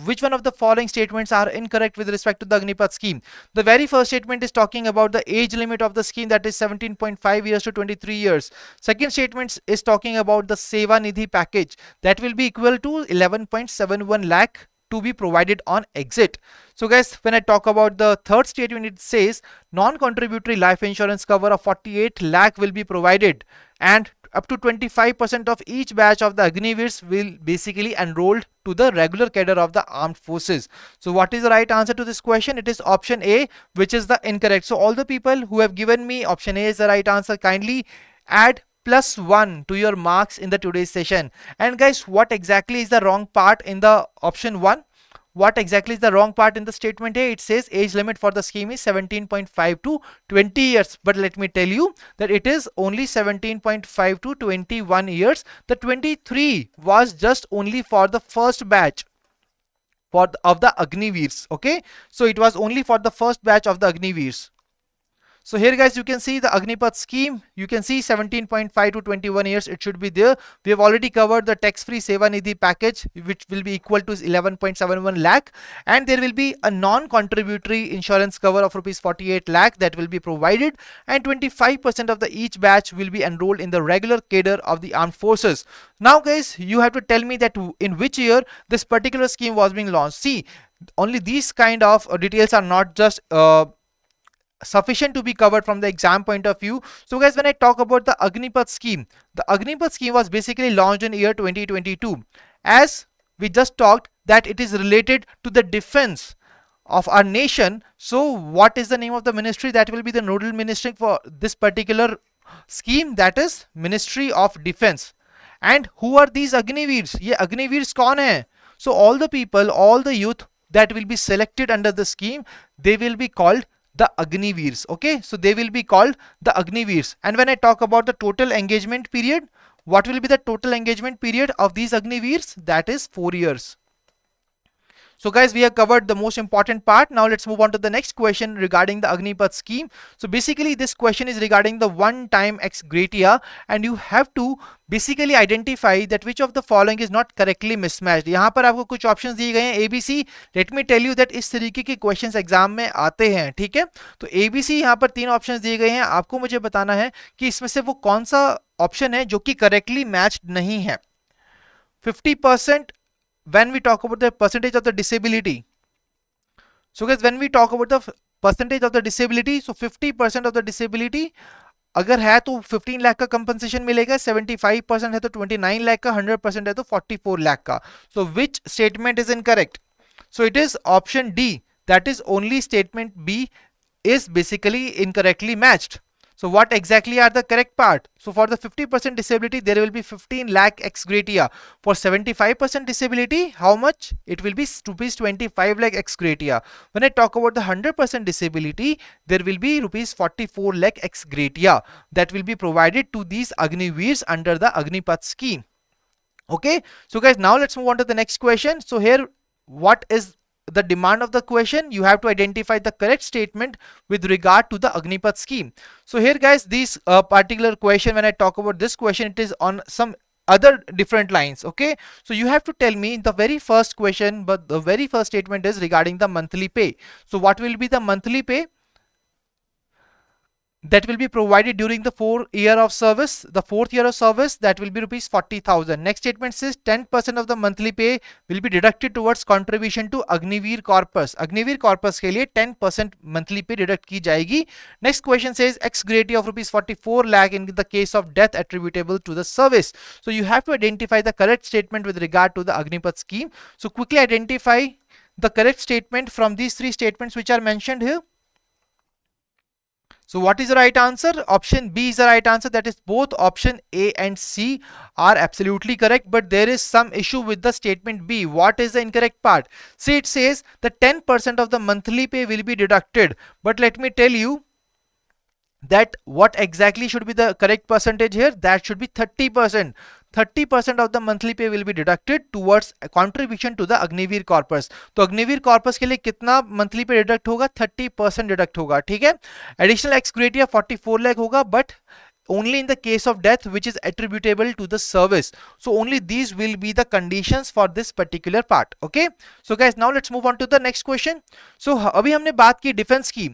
A: which one of the following statements are incorrect with respect to the Agnipath scheme. The very first statement is talking about the age limit of the scheme, that is 17.5 years to 23 years. Second statement is talking about the Seva Nidhi package, that will be equal to 11.71 lakh to be provided on exit. So guys, when I talk about the third statement, it says non-contributory life insurance cover of 48 lakh will be provided, and up to 25% of each batch of the Agniveers will basically enrolled to the regular cadre of the armed forces. So what is the right answer to this question? It is option A, which is the incorrect. So all the people who have given me option A is the right answer, kindly add +1 to your marks in the today's session. And guys, what exactly is the wrong part in the option 1? what exactly is the wrong part in the statement here? It says age limit for the scheme is 17.5 to 20 years, but let me tell you that it is only 17.5 to 21 years. The 23 was just only for the first batch of the Agniveers. Okay, so it was only for the first batch of the Agniveers. So here guys, you can see the Agnipath scheme. You can see 17.5 to 21 years it should be there. We have already covered the tax-free Seva Nidhi package, which will be equal to 11.71 lakh, and there will be a non-contributory insurance cover of rupees 48 lakh that will be provided, and 25% of the each batch will be enrolled in the regular cadre of the armed forces. Now guys, you have to tell me that in which year this particular scheme was being launched. See, only these kind of details are not just sufficient to be covered from the exam point of view. So guys, when I talk about the Agnipath scheme was basically launched in year 2022. As we just talked that it is related to the defense of our nation. So what is the name of the ministry that will be the nodal ministry for this particular scheme? That is Ministry of Defense. And who are these Agniveers? Ye Agniveers kaun hai? So all the people, all the youth that will be selected under the scheme, they will be called the Agniveers. Okay, so they will be called the Agniveers. And when I talk about the total engagement period, what will be the total engagement period of these Agniveers? That is 4 years. So guys, we have covered the most important part. Now let's move on to the next question regarding the Agnipath scheme. So basically this question is regarding the one-time ex gratia, and you have to basically identify that which of the following is not correctly mismatched. यहाँ पर आपको कुछ options दिए गए हैं ABC. Let me tell you that इस तरीके के questions exam में आते हैं, ठीक है? तो ABC यहाँ पर 3 options दिए गए हैं. आपको मुझे बताना है कि इसमें से वो कौन सा option है जो कि correctly matched नहीं है. 50% when we talk about the percentage of the disability. So guys, when we talk about the percentage of the disability, so 50% of the disability अगर है तो 15 लाख का कंपनसेशन मिलेगा, 75% है तो 29 लाख का, 100% है तो 44 लाख का. So which statement is incorrect? So it is option D, that is only statement B is basically incorrectly matched. So what exactly are the correct part? So for the 50% disability, there will be 15 lakh ex gratia. For 75% disability, how much? It will be rupees 25 lakh ex gratia. When I talk about the 100% disability, there will be rupees 44 lakh ex gratia that will be provided to these Agniveers under the Agnipath scheme. Okay, so guys, now let's move on to the next question. So here, what is the demand of the question? You have to identify the correct statement with regard to the Agnipath scheme. So here guys, this particular question, when I talk about this question, it is on some other different lines. Okay, so you have to tell me the very first question, but the very first statement is regarding the monthly pay. So what will be the monthly pay that will be provided during the 4th year of service? The 4th year of service, that will be rupees 40,000. Next statement says 10% of the monthly pay will be deducted towards contribution to Agniveer Corpus. Agniveer Corpus के लिए 10% monthly pay deduct की जाएगी. Next question says ex gratia of rupees 44 lakh in the case of death attributable to the service. So you have to identify the correct statement with regard to the Agnipath scheme. So quickly identify the correct statement from these 3 statements which are mentioned here. So what is the right answer? Option B is the right answer. That is, both option A and C are absolutely correct, but there is some issue with the statement B. What is the incorrect part? See, it says that 10% of the monthly pay will be deducted, but let me tell you that what exactly should be the correct percentage here? That should be 30%. 30% of the monthly pay will be deducted towards a contribution to the Agniveer Corpus. तो Agniveer Corpus के लिए कितना monthly pay deduct होगा? 30% deduct होगा, ठीक है? Additional ex gratia 44 lakh होगा, but only in the case of death which is attributable to the service. So only these will be the conditions for this particular part. Okay, so guys, now let's move on to the next question. So अभी हमने बात की defence की,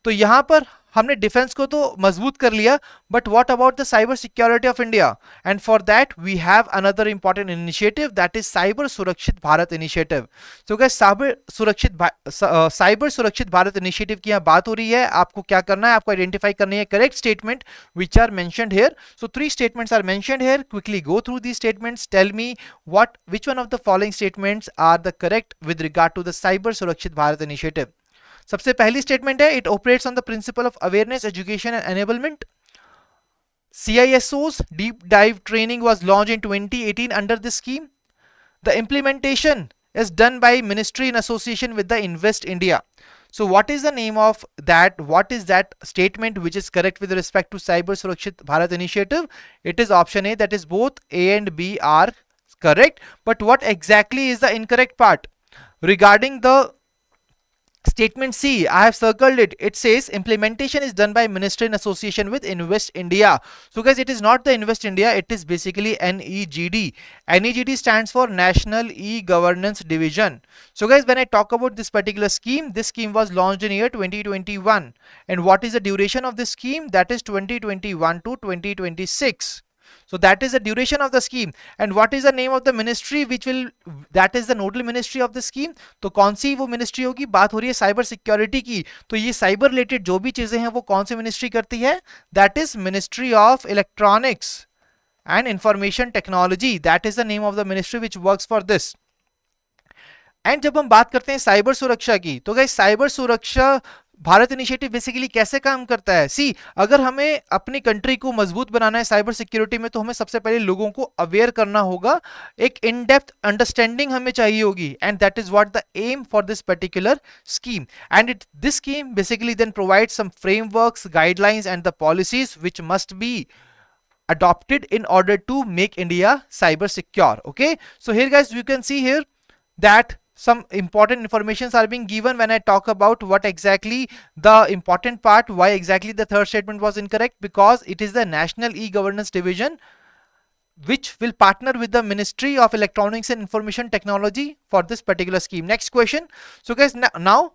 A: तो यहाँ पर हमने defence को तो मजबूत कर लिया, but what about the cyber security of India? And for that we have another important initiative, that is cyber Surakshit Bharat initiative. So guys, cyber Surakshit Bharat initiative की यहाँ बात हो रही है. आपको क्या करना है? आपको आइडेंटिफाई करनी है correct statement which are mentioned here. So 3 statements are mentioned here. Quickly go through these statements. Tell me what which one of the following statements are the correct with regard to the cyber Surakshit Bharat initiative. सबसे पहली statement है, it operates on the principle of awareness, education and enablement. CISO's deep dive training was launched in 2018 under this scheme. The implementation is done by ministry in association with the Invest India. So what is the name of that? What is that statement which is correct with respect to Cyber Surakshit Bharat initiative? It is option A, that is both A and B are correct. But what exactly is the incorrect part? Regarding the statement C, I have circled it. It says implementation is done by ministry in association with Invest India. So guys, it is not the Invest India, it is basically NEGD. NEGD stands for National E-Governance Division. So guys, when I talk about this particular scheme, this scheme was launched in year 2021. And what is the duration of this scheme? That is 2021 to 2026. So that is the duration of the scheme. And what is the name of the ministry that is the nodal ministry of the scheme? तो कौन सी वो ministry होगी? बात हो रही है cyber security की, तो ये साइबर रिलेटेड जो भी चीजें हैं वो कौन सी मिनिस्ट्री करती है? That is ministry of electronics and information technology. That is the name of the ministry which works for this. And जब हम बात करते हैं साइबर सुरक्षा की, तो गाइस साइबर सुरक्षा भारत इनिशिएटिव बेसिकली कैसे काम करता है? सी, अगर हमें अपनी कंट्री को मजबूत बनाना है साइबर सिक्योरिटी में, तो हमें सबसे पहले लोगों को अवेयर करना होगा, एक इन डेप्थ अंडरस्टैंडिंग हमें चाहिए होगी. And that is what the aim for this particular scheme. And this scheme basically then provide some frameworks, guidelines and the policies which must be adopted in order to make India cyber secure. Okay, so here guys, you can see here that some important informations are being given when I talk about what exactly the important part, why exactly the third statement was incorrect, because it is the National E-Governance Division which will partner with the Ministry of Electronics and Information Technology for this particular scheme. Next question. So guys, now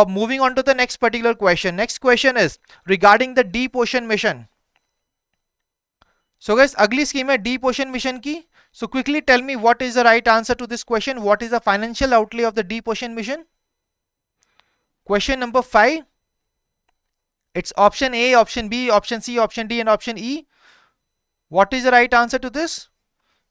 A: moving on to the next particular question. Next question is regarding the Deep Ocean Mission. So guys, अगली scheme है deep ocean mission की. So quickly tell me what is the right answer to this question. What is the financial outlay of the Deep Ocean Mission? Question number 5. It's option A, option B, option C, option D and option E. What is the right answer to this?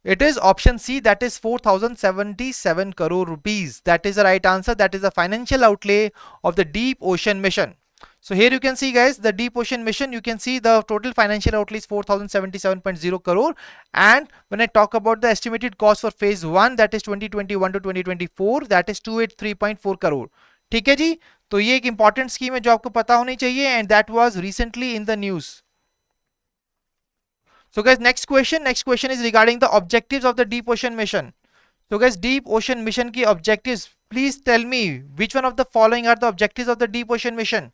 A: It is option C, that is 4,077 crore rupees. That is the right answer. That is the financial outlay of the Deep Ocean Mission. So here you can see guys, the Deep Ocean Mission, you can see the total financial outlay is 4,077.0 crore. And when I talk about the estimated cost for phase 1, that is 2021 to 2024, that is 283.4 crore. ठीक है जी, तो ये एक important scheme है जो आपको पता होनी चाहिए, and that was recently in the news. So guys, next question is regarding the objectives of the Deep Ocean Mission. So guys, Deep Ocean Mission की objectives, please tell me which one of the following are the objectives of the Deep Ocean Mission.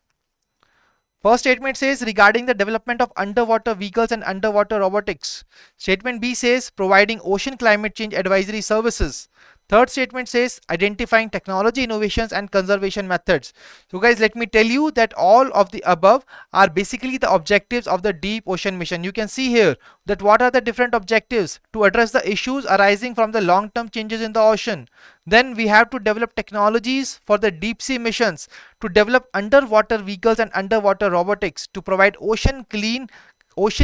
A: First statement says regarding the development of underwater vehicles and underwater robotics. Statement B says providing ocean climate change advisory services. Third statement says identifying technology innovations and conservation methods. So guys, let me tell you that all of the above are basically the objectives of the Deep Ocean Mission. You can see here that what are the different objectives: to address the issues arising from the long-term changes in the ocean. Then we have to develop technologies for the deep sea missions, to develop underwater vehicles and underwater robotics, to provide ocean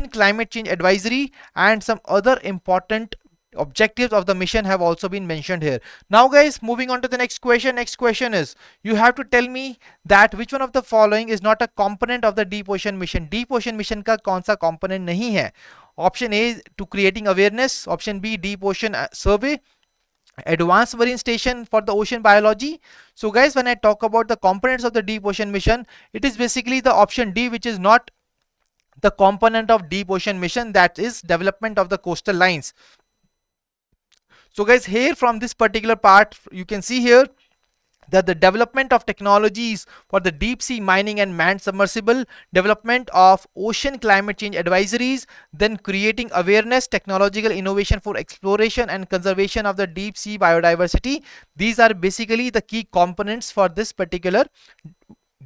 A: climate change advisory, and some other important objectives of the mission have also been mentioned here. Now guys, moving on to the next question. Next question is, you have to tell me that which one of the following is not a component of the Deep Ocean Mission. Deep Ocean Mission का कौन सा component नहीं है? Option A, to creating awareness. Option B, Deep Ocean Survey. Advanced Marine Station for the ocean biology. So guys, when I talk about the components of the Deep Ocean Mission, it is basically the option D, which is not the component of Deep Ocean Mission, that is development of the coastal lines. So guys, here from this particular part, you can see here that the development of technologies for the deep sea mining and manned submersible, development of ocean climate change advisories, then creating awareness, technological innovation for exploration and conservation of the deep sea biodiversity. These are basically the key components for this particular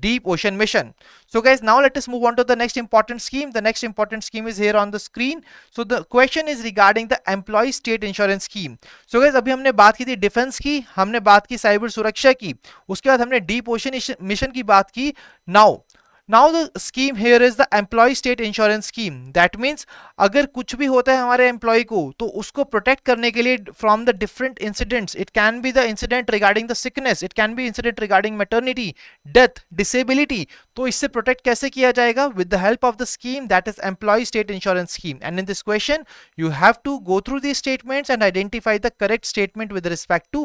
A: Deep Ocean Mission. So guys, now let us move on to the next important scheme. The next important scheme is here on the screen. So the question is regarding the employee state insurance scheme. So guys, अभी हमने बात की थी defence की, हमने बात की cyber सुरक्षा की, उसके बाद हमने डीप ओशन मिशन की बात की. Now the scheme here is the employee state insurance scheme. That means अगर कुछ भी होता है हमारे एम्प्लॉय को, तो उसको प्रोटेक्ट करने के लिए from the different incidents, it can be the incident regarding the sickness, it can be incident regarding maternity, death, disability, तो इससे प्रोटेक्ट कैसे किया जाएगा? With the help of the scheme that is employ state insurance scheme. And in this question you have to go through these statements and identify the correct statement with respect to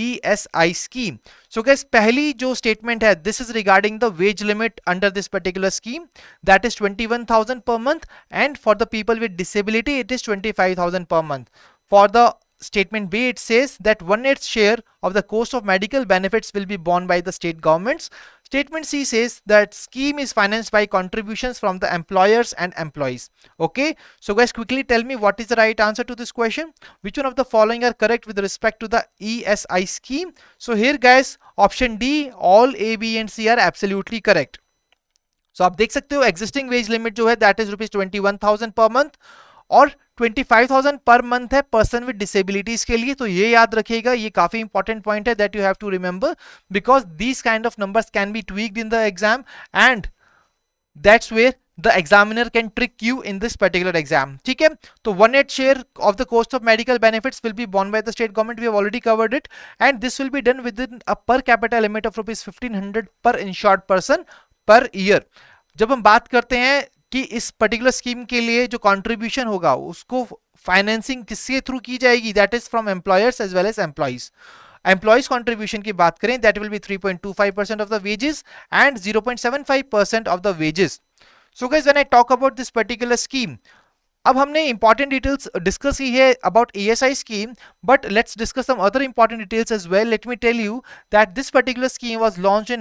A: ESI scheme. So guys, पहली जो statement है, this is regarding the wage limit under this particular scheme, that is 21,000 per month, and for the people with disability it is 25,000 per month. For the statement B, it says that 1/8 share of the cost of medical benefits will be borne by the state governments. Statement C says that scheme is financed by contributions from the employers and employees. Okay, so guys, quickly tell me what is the right answer to this question. Which one of the following are correct with respect to the ESI scheme? So here guys, option D, all A, B and C are absolutely correct. So आप देख सकते हो existing wage limit जो है that is ₹21,000 per month और 25,000 per month है person with disabilities के लिए. तो ये याद रखिएगा, ये काफी इंपॉर्टेंट पॉइंट है that you have to remember, because these kind of numbers can be tweaked in the exam and that's where the examiner can trick you in this particular exam. ठीक है, तो 1/8 share of the cost of medical benefits will be borne by the state government. We have already covered it, and this will be done within a per capita limit of ₹1,500 per insured person per year. जब हम बात करते हैं कि इस particular scheme के लिए जो कंट्रीब्यूशन होगा उसको फाइनेंसिंग किसके थ्रू की जाएगी, that is from employers as well as employees. Employees contribution की बात करें that will be 3.25% of the wages and 0.75% of the wages. So guys, when I talk about this particular scheme, अब हमने important details discuss की है about ESI scheme, but let's discuss some other important details as well. Let me tell you that this particular scheme was launched in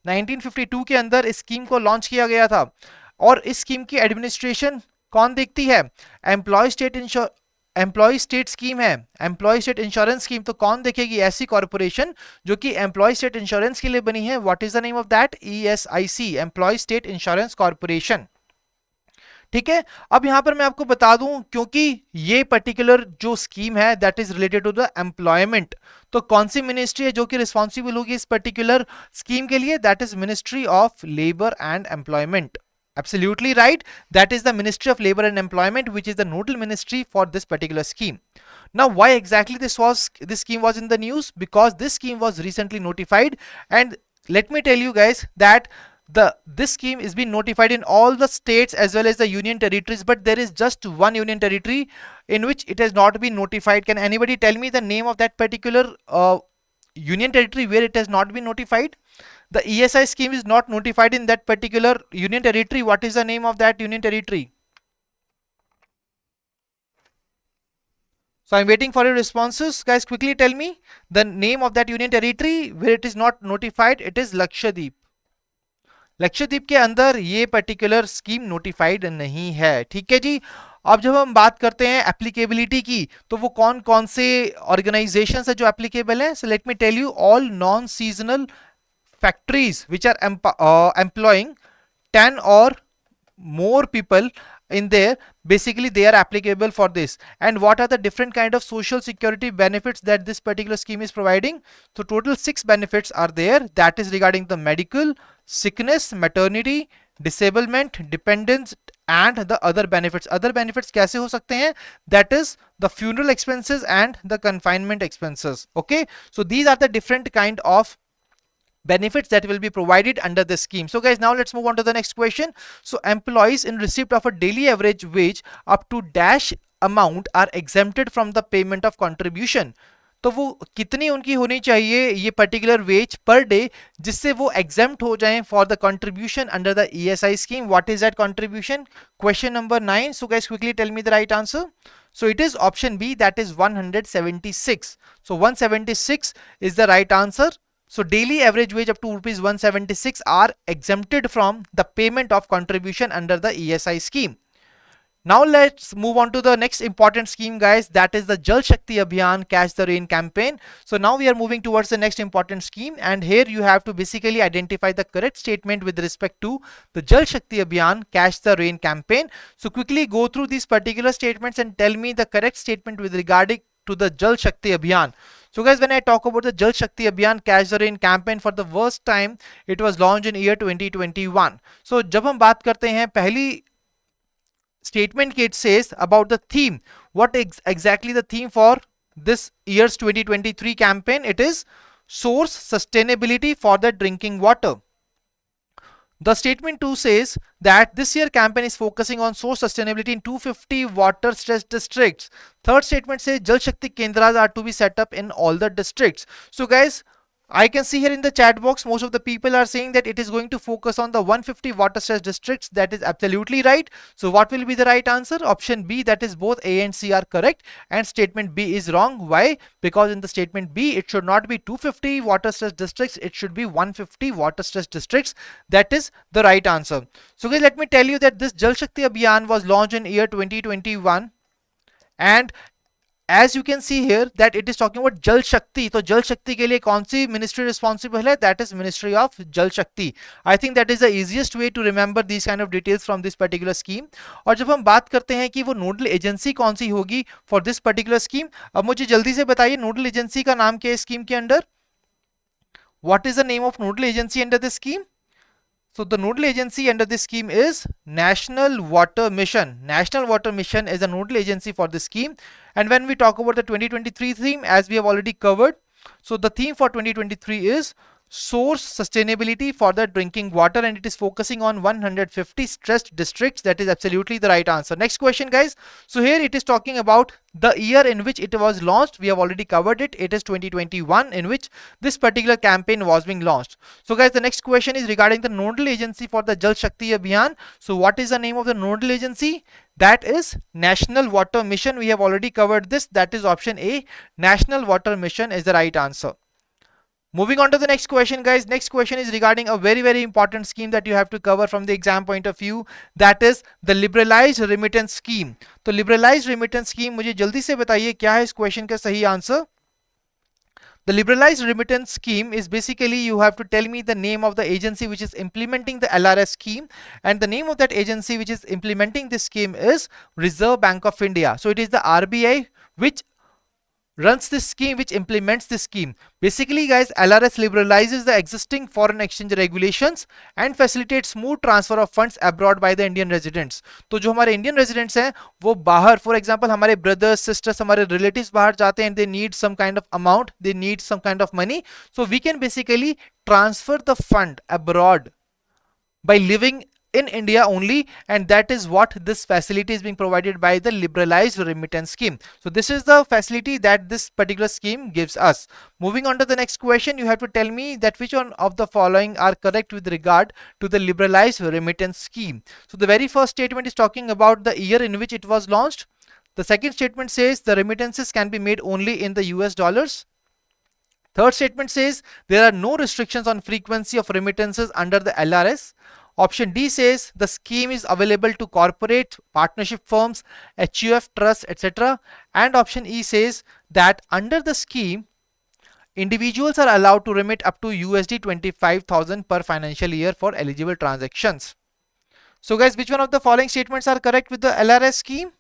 A: 1952 के अंदर इस scheme को launch किया गया था. और इस स्कीम की एडमिनिस्ट्रेशन कौन देखती है? एम्प्लॉय स्टेट स्कीम है, एम्प्लॉय स्टेट इंश्योरेंस स्कीम. तो कौन देखेगी? ऐसी कॉर्पोरेशन जो कि एम्प्लॉय स्टेट इंश्योरेंस के लिए बनी है. What is the name of that? ESIC, employ state insurance corporation. ठीक है, अब यहां पर मैं आपको बता दूं, क्योंकि ये पर्टिकुलर जो स्कीम है that is related to the employment, तो कौन सी मिनिस्ट्री है जो कि रिस्पॉन्सिबल होगी इस पर्टिकुलर स्कीम के लिए? That is ministry of labour and employment. Absolutely right, that is the Ministry of Labor and Employment, which is the nodal ministry for this particular scheme. Now why exactly this scheme was in the news? Because this scheme was recently notified, and let me tell you guys that this scheme is being notified in all the states as well as the union territories, but there is just one union territory in which it has not been notified. Can anybody tell me the name of that particular union territory where it has not been notified? The ESI scheme is not notified in that particular union territory. What is the name of that union territory? So I'm waiting for your responses. Guys, quickly tell me the name of that union territory where it is not notified. It is Lakshadweep. Lakshadweep के अंदर ये particular scheme notified नहीं है. ठीक है जी. अब जब हम बात करते हैं एप्लीकेबिलिटी की, तो वो कौन कौन से ऑर्गेनाइजेशंस है जो एप्लीकेबल है? So let me tell you, all non seasonal factories which are employing 10 or more people in there, basically they are applicable for this. And what are the different kind of social security benefits that this particular scheme is providing? So total 6 benefits are there, that is regarding the medical, sickness, maternity, disablement, dependence and the other benefits. Other benefits कैसे हो सकते हैं? That is the funeral expenses and the confinement expenses. Okay, so these are the different kind of benefits that will be provided under the scheme. So guys, now let's move on to the next question. So employees in receipt of a daily average wage up to dash amount are exempted from the payment of contribution. तो वो कितनी उनकी होनी चाहिए ये particular veg per day जिससे वो exempt हो जाएं for the contribution under the ESI scheme? What is that contribution? Question number 9. So guys, quickly tell me the right answer. So it is option B, that is 176. So 176 is the right answer. So daily average wage up to ₹176 are exempted from the payment of contribution under the ESI scheme. Now let's move on to the next important scheme, guys. That is the Jal Shakti Abhiyan Catch the Rain campaign. So now we are moving towards the next important scheme, and here you have to basically identify the correct statement with respect to the Jal Shakti Abhiyan Catch the Rain campaign. So quickly go through these particular statements and tell me the correct statement with regarding to the Jal Shakti Abhiyan. So guys, when I talk about the Jal Shakti Abhiyan Catch the Rain campaign, for the first time it was launched in year 2021. So जब हम बात करते हैं पहली statement it says about the theme. What exactly the theme for this year's 2023 campaign? It is source sustainability for the drinking water. The statement 2 says that this year campaign is focusing on source sustainability in 250 water stressed districts. Third statement says Jal Shakti Kendras are to be set up in all the districts. So guys, I can see here in the chat box, most of the people are saying that it is going to focus on the 150 water stressed districts. That is absolutely right. So what will be the right answer? Option B, that is both A and C are correct, and statement B is wrong. Why? Because in the statement B, it should not be 250 water stressed districts, it should be 150 water stressed districts. That is the right answer. So guys, let me tell you that this Jal Shakti Abhiyan was launched in year 2021, and as you can see here that it is talking about Jal Shakti. तो जल शक्ति के लिए कौन सी ministry responsible है? That is Ministry of Jal Shakti. I think that is the easiest way to remember these kind of details from this particular scheme. और जब हम बात करते हैं कि वो नोडल एजेंसी कौन सी होगी फॉर दिस पर्टिकुलर स्कीम, अब मुझे जल्दी से बताइए नोडल एजेंसी का नाम क्या है स्कीम के under? What is the name of nodal agency under this scheme? So the nodal agency under this scheme is National Water Mission. National Water Mission is a nodal agency for this scheme. And when we talk about the 2023 theme, as we have already covered, so the theme for 2023 is source sustainability for the drinking water, and it is focusing on 150 stressed districts. That is absolutely the right answer. Next question, guys. So here it is talking about the year in which it was launched. We have already covered it. It is 2021 in which this particular campaign was being launched. So guys, the next question is regarding the nodal agency for the Jal Shakti Abhiyan. So what is the name of the nodal agency? That is National Water Mission. We have already covered this. That is option A. National Water Mission is the right answer. Moving on to the next question, guys. Next question is regarding a very important scheme that you have to cover from the exam point of view. That is the liberalized remittance scheme. तो liberalized remittance scheme, मुझे जल्दी से बताइए क्या है इस question का सही answer? The liberalized remittance scheme is basically, you have to tell me the name of the agency which is implementing the LRS scheme, and the name of that agency which is implementing this scheme is Reserve Bank of India. So it is the RBI which runs this scheme, which implements this scheme. Basically guys, LRS liberalizes the existing foreign exchange regulations and facilitates smooth transfer of funds abroad by the Indian residents. तो जो हमारे Indian residents हैं वो बाहर, for example हमारे brothers, sisters, हमारे relatives बाहर जाते हैं and they need some kind of amount, they need some kind of money, so we can basically transfer the fund abroad by living in India only, and that is what this facility is being provided by the liberalized remittance scheme. So this is the facility that this particular scheme gives us. Moving on to the next question, you have to tell me that which one of the following are correct with regard to the liberalized remittance scheme. So the very first statement is talking about the year in which it was launched. The second statement says the remittances can be made only in the US dollars. Third statement says there are no restrictions on frequency of remittances under the LRS. Option D says the scheme is available to corporate, partnership firms, HUF trusts, etc. And option E says that under the scheme, individuals are allowed to remit up to USD 25,000 per financial year for eligible transactions. So guys, which one of the following statements are correct with the LRS scheme?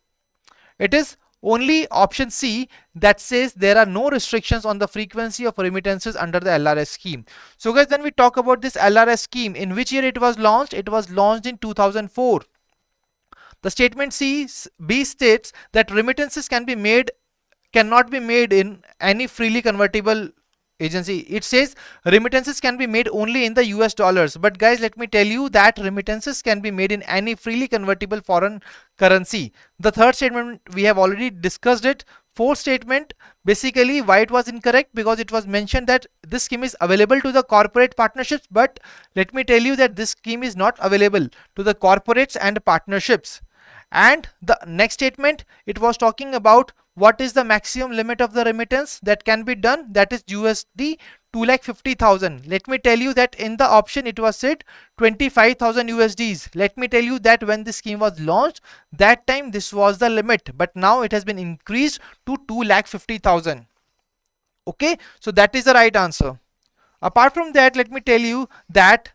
A: It is only option C that says there are no restrictions on the frequency of remittances under the LRS scheme. So guys, when we talk about this LRS scheme, in which year it was launched? It was launched in 2004. The statement B states that remittances cannot be made in any freely convertible agency. It says remittances can be made only in the US dollars. But guys, let me tell you that remittances can be made in any freely convertible foreign currency. The third statement, we have already discussed it. Fourth statement, basically why it was incorrect, because it was mentioned that this scheme is available to the corporate partnerships, but let me tell you that this scheme is not available to the corporates and partnerships. And the next statement, it was talking about what is the maximum limit of the remittance that can be done, that is USD 2,50,000. Let me tell you that in the option it was said 25,000 USDs. Let me tell you that when this scheme was launched, that time this was the limit, but now it has been increased to 2,50,000. Okay, so that is the right answer. Apart from that, let me tell you that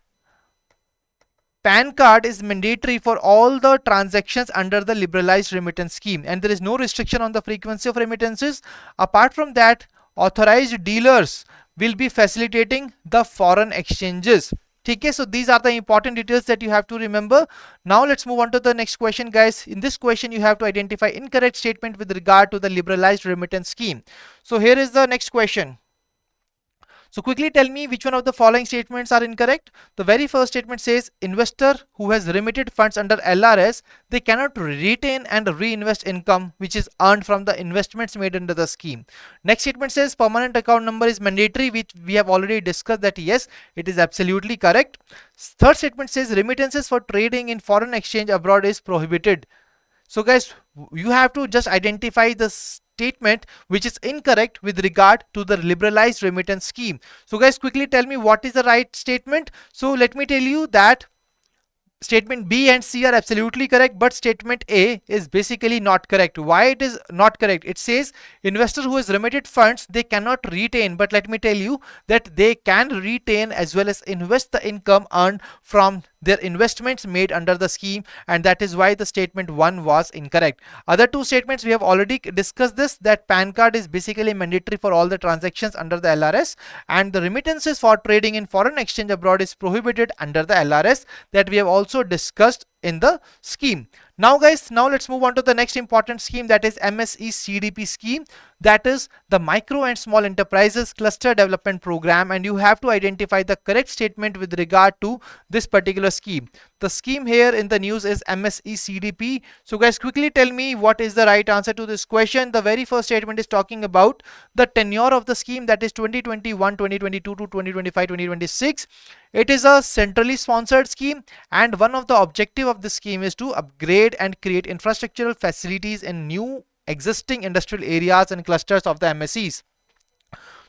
A: PAN card is mandatory for all the transactions under the liberalized remittance scheme, and there is no restriction on the frequency of remittances. Apart from that, authorized dealers will be facilitating the foreign exchanges. Okay, so these are the important details that you have to remember. Now let's move on to the next question, guys. In this question, you have to identify incorrect statement with regard to the liberalized remittance scheme. So here is the next question. So quickly tell me which one of the following statements are incorrect. The very first statement says investor who has remitted funds under LRS, they cannot retain and reinvest income which is earned from the investments made under the scheme. Next statement says permanent account number is mandatory, which we have already discussed that yes, it is absolutely correct. Third statement says remittances for trading in foreign exchange abroad is prohibited. So guys, you have to just identify the statement which is incorrect with regard to the liberalized remittance scheme. So guys, quickly tell me what is the right statement. So let me tell you that statement B and C are absolutely correct, but statement A is basically not correct. Why it is not correct? It says investor who has remitted funds, they cannot retain, but let me tell you that they can retain as well as invest the income earned from their investments made under the scheme, and that is why the statement 1 was incorrect. Other two statements we have already discussed this, that PAN card is basically mandatory for all the transactions under the LRS, and the remittances for trading in foreign exchange abroad is prohibited under the LRS, that we have also discussed in the scheme. Now guys, now let's move on to the next important scheme, that is MSE CDP scheme, that is the micro and small enterprises cluster development program, and you have to identify the correct statement with regard to this particular scheme. The scheme here in the news is MSE CDP. So guys, quickly tell me what is the right answer to this question. The very first statement is talking about the tenure of the scheme, that is 2021 2022 to 2025 2026. It is a centrally sponsored scheme, and one of the objective of this scheme is to upgrade and create infrastructural facilities in new existing industrial areas and clusters of the MSEs.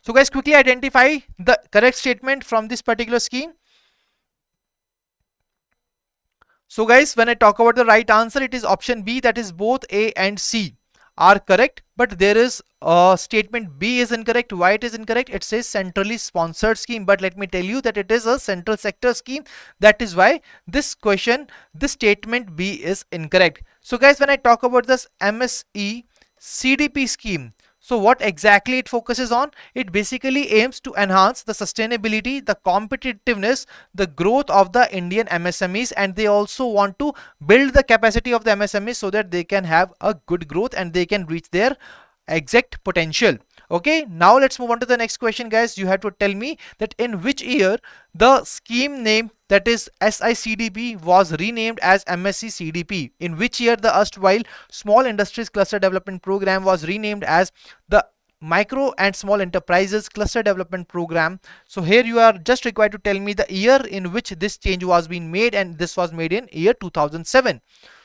A: So guys, quickly identify the correct statement from this particular scheme. So guys, when I talk about the right answer, it is option B, that is both A and C are correct, but there is statement B is incorrect. Why it is incorrect? It says centrally sponsored scheme, but let me tell you that it is a central sector scheme. That is why this question, this statement B is incorrect. So guys, when I talk about this MSE CDP scheme, so what exactly it focuses on? It basically aims to enhance the sustainability, the competitiveness, the growth of the Indian MSMEs, and they also want to build the capacity of the MSMEs so that they can have a good growth and they can reach their exact potential. Okay, now let's move on to the next question guys. You have to tell me that in which year the scheme name, that is SICDP, was renamed as MSC CDP. In which year the erstwhile Small Industries Cluster Development Program was renamed as the Micro and Small Enterprises Cluster Development Program. So here you are just required to tell me the year in which this change was being made, and this was made in year 2007.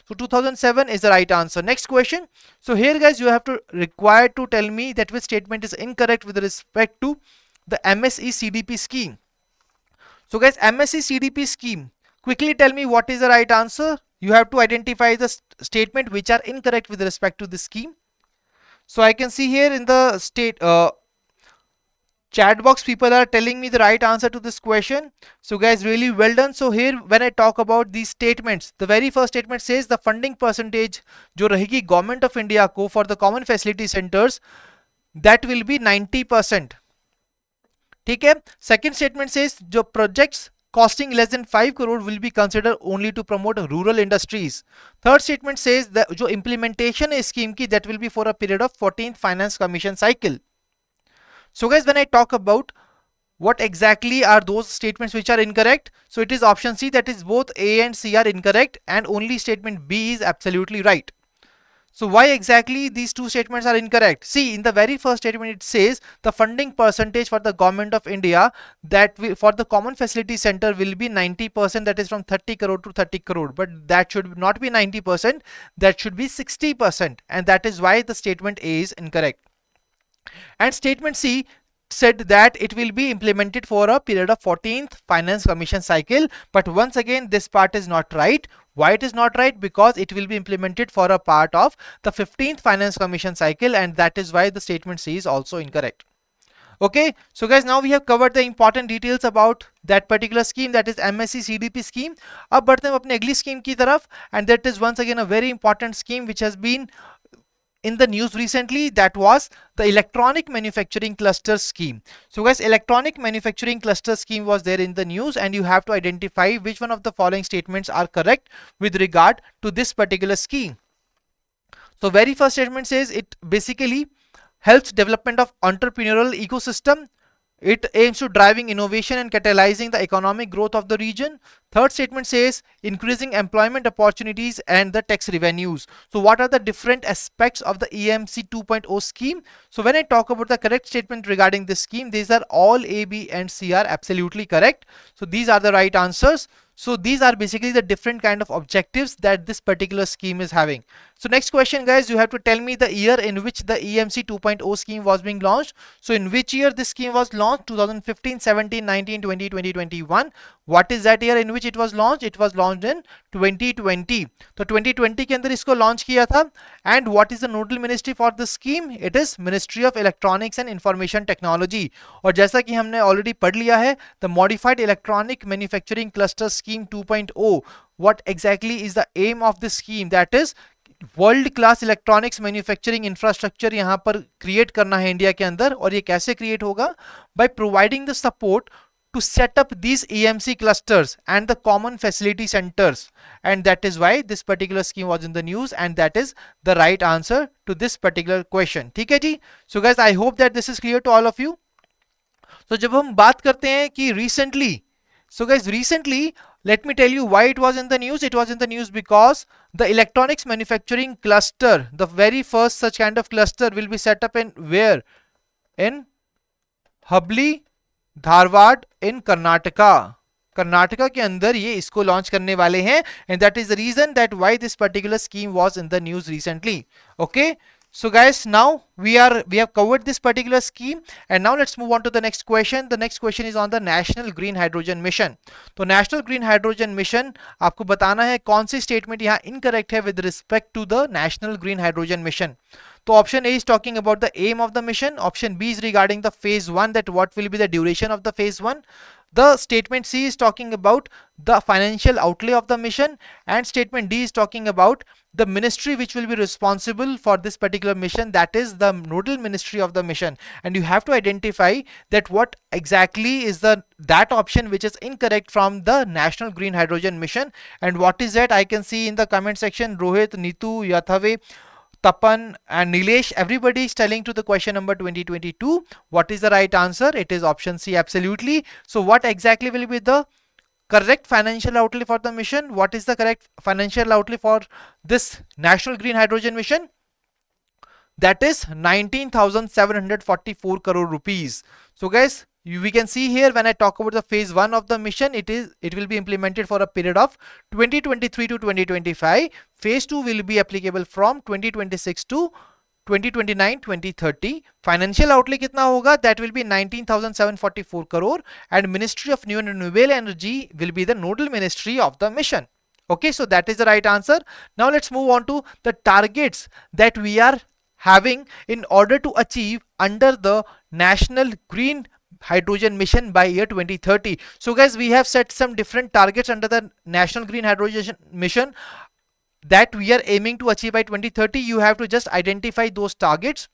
A: So 2007 is the right answer. Next question. So here guys, you have to required to tell me that which statement is incorrect with respect to the MSE CDP scheme. So guys, MSE CDP scheme, quickly tell me what is the right answer. You have to identify the statement which are incorrect with respect to this scheme. So I can see here in the chat box, people are telling me the right answer to this question. So guys, really well done. So here when I talk about these statements, the very first statement says the funding percentage जो रहेगी government of India को for the common facility centers, that will be 90%. ठीक है. Second statement says जो projects costing less than 5 crore will be considered only to promote rural industries. Third statement says that जो implementation है scheme की, that will be for a period of 14th finance commission cycle. So guys, when I talk about what exactly are those statements which are incorrect, so it is option C, that is both A and C are incorrect and only statement B is absolutely right. So why exactly these two statements are incorrect? See, in the very first statement it says the funding percentage for the government of India that for the common facility center will be 90%, that is from 30 crore to 30 crore, but that should not be 90%, that should be 60%, and that is why the statement A is incorrect. And statement C said that it will be implemented for a period of 14th finance commission cycle, but once again this part is not right. Why it is not right? Because it will be implemented for a part of the 15th finance commission cycle, and that is why the statement C is also incorrect. Okay, so guys, now we have covered the important details about that particular scheme, that is MSC CDP scheme. अब बढ़ते हैं अपने अगली scheme की तरफ, and that is once again a very important scheme which has been in the news recently, that was the electronic manufacturing cluster scheme. So guys, electronic manufacturing cluster scheme was there in the news, and you have to identify which one of the following statements are correct with regard to this particular scheme. So very first statement says it basically helps development of entrepreneurial ecosystem. It aims to driving innovation and catalyzing the economic growth of the region. Third statement says increasing employment opportunities and the tax revenues. So what are the different aspects of the EMC 2.0 scheme? So when I talk about the correct statement regarding this scheme, these are all A, B and C are absolutely correct. So these are the right answers. So these are basically the different kind of objectives that this particular scheme is having. So next question, guys, you have to tell me the year in which the EMC 2.0 scheme was being launched. So in which year this scheme was launched? 2015, 17, 19, 20, 2021. What is that year in which it was launched? It was launched in 2020. तो 2020 के अंदर इसको launch किया था. And what is the nodal ministry for the scheme? It is Ministry of Electronics and Information Technology. और जैसा कि हमने ऑलरेडी पढ़ लिया है, the Modified Electronic Manufacturing Cluster Scheme 2.0. What exactly is the aim of this scheme? That is world class electronics manufacturing infrastructure यहाँ पर create करना है इंडिया के अंदर. और ये कैसे क्रिएट होगा? By providing the support to set up these EMC clusters and the common facility centers, and that is why this particular scheme was in the news, and that is the right answer to this particular question. ठीक है जी. So guys, I hope that this is clear to all of you. So जब हम बात करते हैं कि recently, so guys, recently let me tell you why it was in the news. It was in the news because the electronics manufacturing cluster, the very first such kind of cluster will be set up in where? In Hubli, Dharwad इन कर्नाटका. कर्नाटका के अंदर ये इसको launch करने वाले हैं, and that is the reason that why this particular scheme was in the news recently. Okay, so guys, now we have covered this particular scheme, and now let's move on to the next question. The next question is on the national green hydrogen mission. तो national green hydrogen mission आपको बताना है कौन सी statement यहाँ incorrect है with respect to the national green hydrogen mission. So option A is talking about the aim of the mission. Option B is regarding the phase 1, that what will be the duration of the phase 1. The statement C is talking about the financial outlay of the mission, and statement D is talking about the ministry which will be responsible for this particular mission, that is the nodal ministry of the mission. And you have to identify that what exactly is that option which is incorrect from the national green hydrogen mission, and what is that. I can see in the comment section Rohit, Nitu, Yathave, Tapan and Nilesh, everybody is telling to the question number 2022. What is the right answer? It is option C, absolutely. So what exactly will be the correct financial outlay for the mission? What is the correct financial outlay for this national green hydrogen mission? That is 19,744 crore rupees. So guys, we can see here when I talk about the phase 1 of the mission, it will be implemented for a period of 2023 to 2025. Phase 2 will be applicable from 2026 to 2029-2030. Financial outlay कितना होगा? That will be 19,744 crore, and Ministry of New and Renewable Energy will be the nodal ministry of the mission. Okay, so that is the right answer. Now let's move on to the targets that we are having in order to achieve under the national green hydrogen mission by year 2030. So guys, we have set some different targets under the national green hydrogen mission that we are aiming to achieve by 2030. You have to just identify those targets.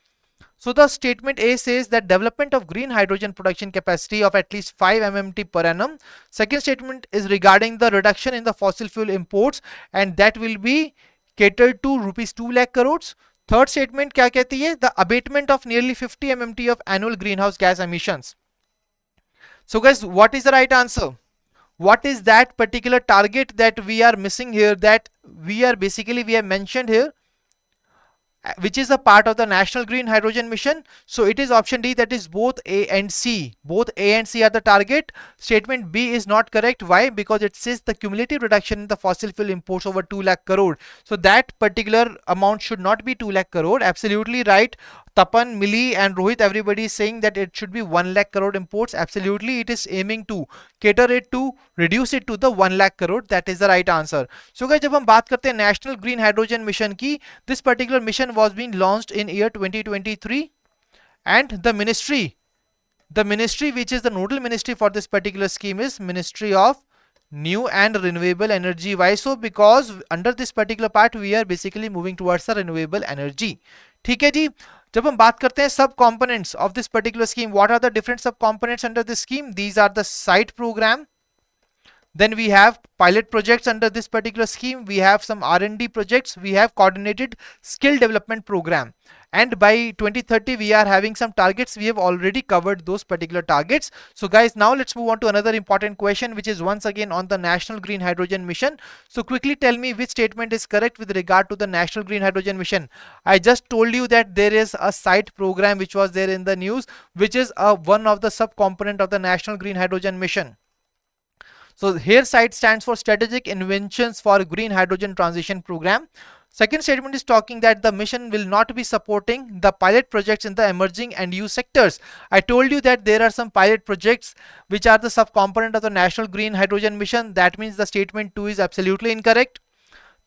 A: So the statement A says that development of green hydrogen production capacity of at least 5 MMT per annum. Second statement is regarding the reduction in the fossil fuel imports, and that will be catered to rupees 2 lakh crores. Third statement क्या कहती है? The abatement of nearly 50 MMT of annual greenhouse gas emissions. So guys, what is the right answer? What is that particular target that we are missing here, that we have mentioned here, which is a part of the national green hydrogen mission? So it is option D, that is both A and C. Both A and C are the target. Statement B is not correct. Why? Because it says the cumulative reduction in the fossil fuel imports over 2 lakh crore. So that particular amount should not be 2 lakh crore. Absolutely right. Tapan, Mili and Rohit, everybody is saying that it should be 1 lakh crore imports. Absolutely, it is aiming to cater it to reduce it to the 1 lakh crore. That is the right answer. So guys, जब हम बात करते हैं national green hydrogen mission की, this particular mission was being launched in year 2023, and the ministry which is the nodal ministry for this particular scheme is Ministry of New and Renewable Energy. Why so? Because under this particular part we are basically moving towards the renewable energy. ठीक है जी. जब हम बात करते हैं सब components of this particular scheme, what are the different sub components under this scheme? These are the site program, Then we have pilot projects under this particular scheme. We have some R&D projects. We have coordinated skill development program. And by 2030, we are having some targets. We have already covered those particular targets. So guys, now let's move on to another important question, which is once again on the National Green Hydrogen Mission. So quickly tell me which statement is correct with regard to the National Green Hydrogen Mission. I just told you that there is a site program which was there in the news, which is one of the subcomponent of the National Green Hydrogen Mission. So here SITE stands for Strategic Inventions for Green Hydrogen Transition Program. Second statement is talking that the mission will not be supporting the pilot projects in the emerging and use sectors. I told you that there are some pilot projects which are the subcomponent of the National Green Hydrogen Mission. That means the statement 2 is absolutely incorrect.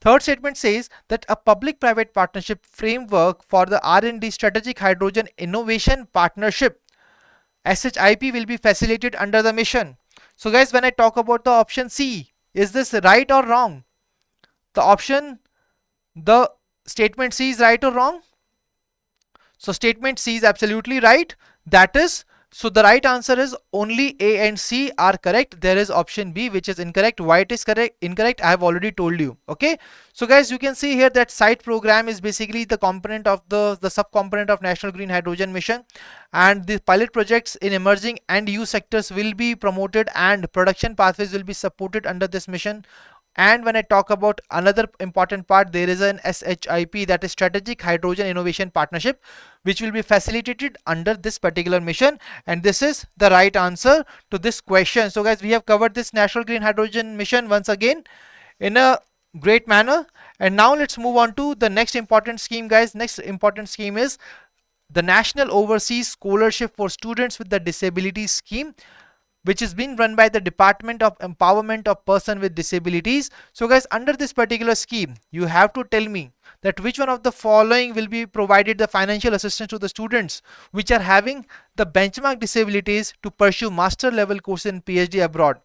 A: Third statement says that a public-private partnership framework for the R&D Strategic Hydrogen Innovation Partnership SHIP will be facilitated under the mission. So guys, when I talk about the option C, is this right or wrong? The statement C is right or wrong? So statement C is absolutely right. That is, so the right answer is only A and C are correct. There is option B which is incorrect. Why it is incorrect, I have already told you. Okay. So guys, you can see here that SITE program is basically the component of the subcomponent of National Green Hydrogen Mission, and the pilot projects in emerging and use sectors will be promoted and production pathways will be supported under this mission. And when I talk about another important part, there is an SHIP, that is Strategic Hydrogen Innovation Partnership, which will be facilitated under this particular mission. And this is the right answer to this question. So guys, we have covered this National Green Hydrogen Mission once again in a great manner. And now let's move on to the next important scheme, guys. Next important scheme is the National Overseas Scholarship for Students with the Disabilities Scheme, which is being run by the Department of Empowerment of Persons with Disabilities. So guys, under this particular scheme, you have to tell me that which one of the following will be provided the financial assistance to the students which are having the benchmark disabilities to pursue master level courses in PhD abroad.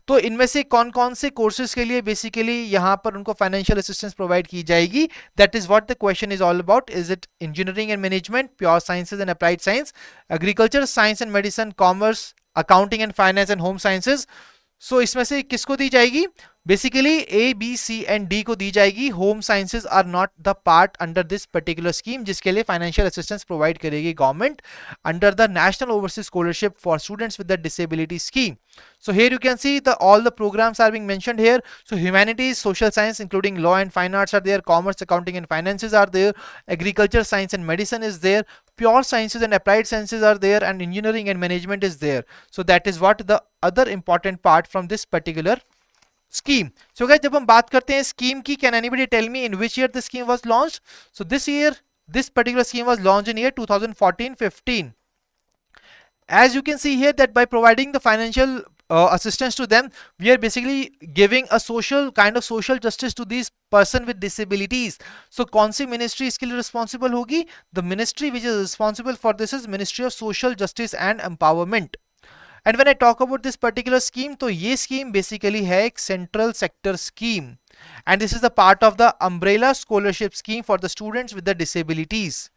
A: तो इनमें से कौन कौन से courses के लिए basically यहाँ पर उनको फाइनेंशियल असिस्टेंस प्रोवाइड की जाएगी, that is what the question is all about. Is it engineering and management, pure sciences and applied science, agriculture, science and medicine, commerce, accounting and finance and home sciences. So इसमें से किसको दी जाएगी? Basically A, B, C and D को दी जाएगी. Home sciences are not the part under this particular scheme, जिसके लिए फाइनेंशियल असिस्टेंस प्रोवाइड करेगी government under the National Overseas scholarship for students with the disability scheme. So here you can see all the programs are being mentioned here. So humanities, social science including law and fine arts are there, commerce, accounting and finances are there, agriculture, science and medicine is there, pure sciences and applied sciences are there, and engineering and management is there. So that is what the other important part from this particular scheme. So guys, जब हम बात करते हैं scheme की, can anybody tell me in which year the scheme was launched? So this particular scheme was launched in year 2014-15. As you can see here that by providing the financial assistance to them, we are basically giving a social justice to these person with disabilities. So कौन सी ministry इसके लिए responsible होगी? The ministry which is responsible for this is Ministry of Social Justice and Empowerment. And when I talk about this particular scheme, तो ये scheme basically है एक central sector scheme, and this is the part of the umbrella scholarship scheme for the students with the disabilities.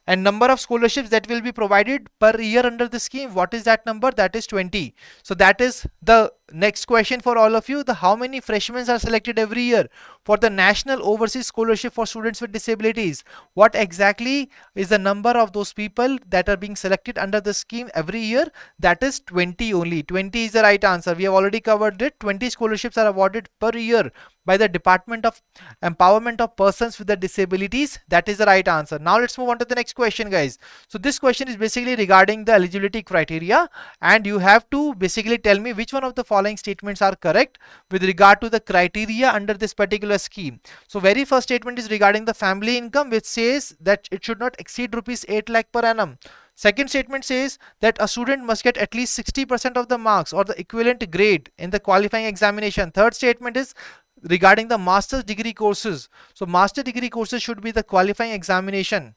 A: And number of scholarships that will be provided per year under the scheme, what is that number? That is 20. So that is the next question for all of you. How many freshmen are selected every year for the National Overseas Scholarship for Students with Disabilities? What exactly is the number of those people that are being selected under the scheme every year? That is 20 only. 20 is the right answer. We have already covered it. 20 scholarships are awarded per year by the Department of Empowerment of Persons with the Disabilities. That is the right answer. Now let's move on to the next question, guys. So this question is basically regarding the eligibility criteria, and you have to basically tell me which one of the following statements are correct with regard to the criteria under this particular scheme. So very first statement is regarding the family income, which says that it should not exceed rupees 8 lakh per annum. Second statement says that a student must get at least 60% of the marks or the equivalent grade in the qualifying examination. Third statement is regarding the master's degree courses. So master degree courses should be the qualifying examination.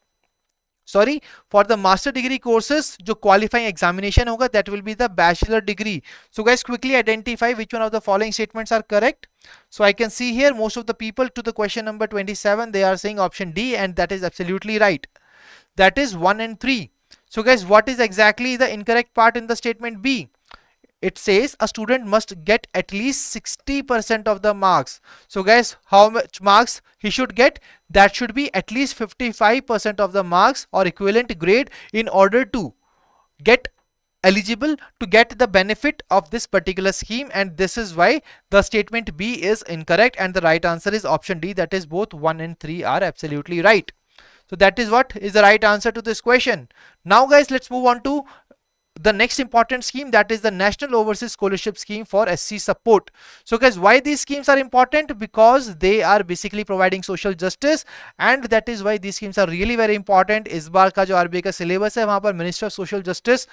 A: Sorry, for the master degree courses, जो qualifying examination होगा, that will be the bachelor degree. So guys, quickly identify which one of the following statements are correct. So I can see here most of the people to the question number 27, they are saying option D, and that is absolutely right. That is 1 and 3. So guys, what is exactly the incorrect part in the statement B? it says a student must get at least 60% of the marks. So guys, how much marks he should get? That should be at least 55% of the marks or equivalent grade in order to get eligible to get the benefit of this particular scheme, and this is why the statement B is incorrect and the right answer is option D, that is both 1 and 3 are absolutely right. So that is what is the right answer to this question. Now guys, let's move on to the next important scheme, that is the National Overseas Scholarship Scheme for SC support. So guys, why these schemes are important? Because they are basically providing social justice, and that is why these schemes are really very important. इस बार का जो RBI का syllabus है वहां पर Minister of Social Justice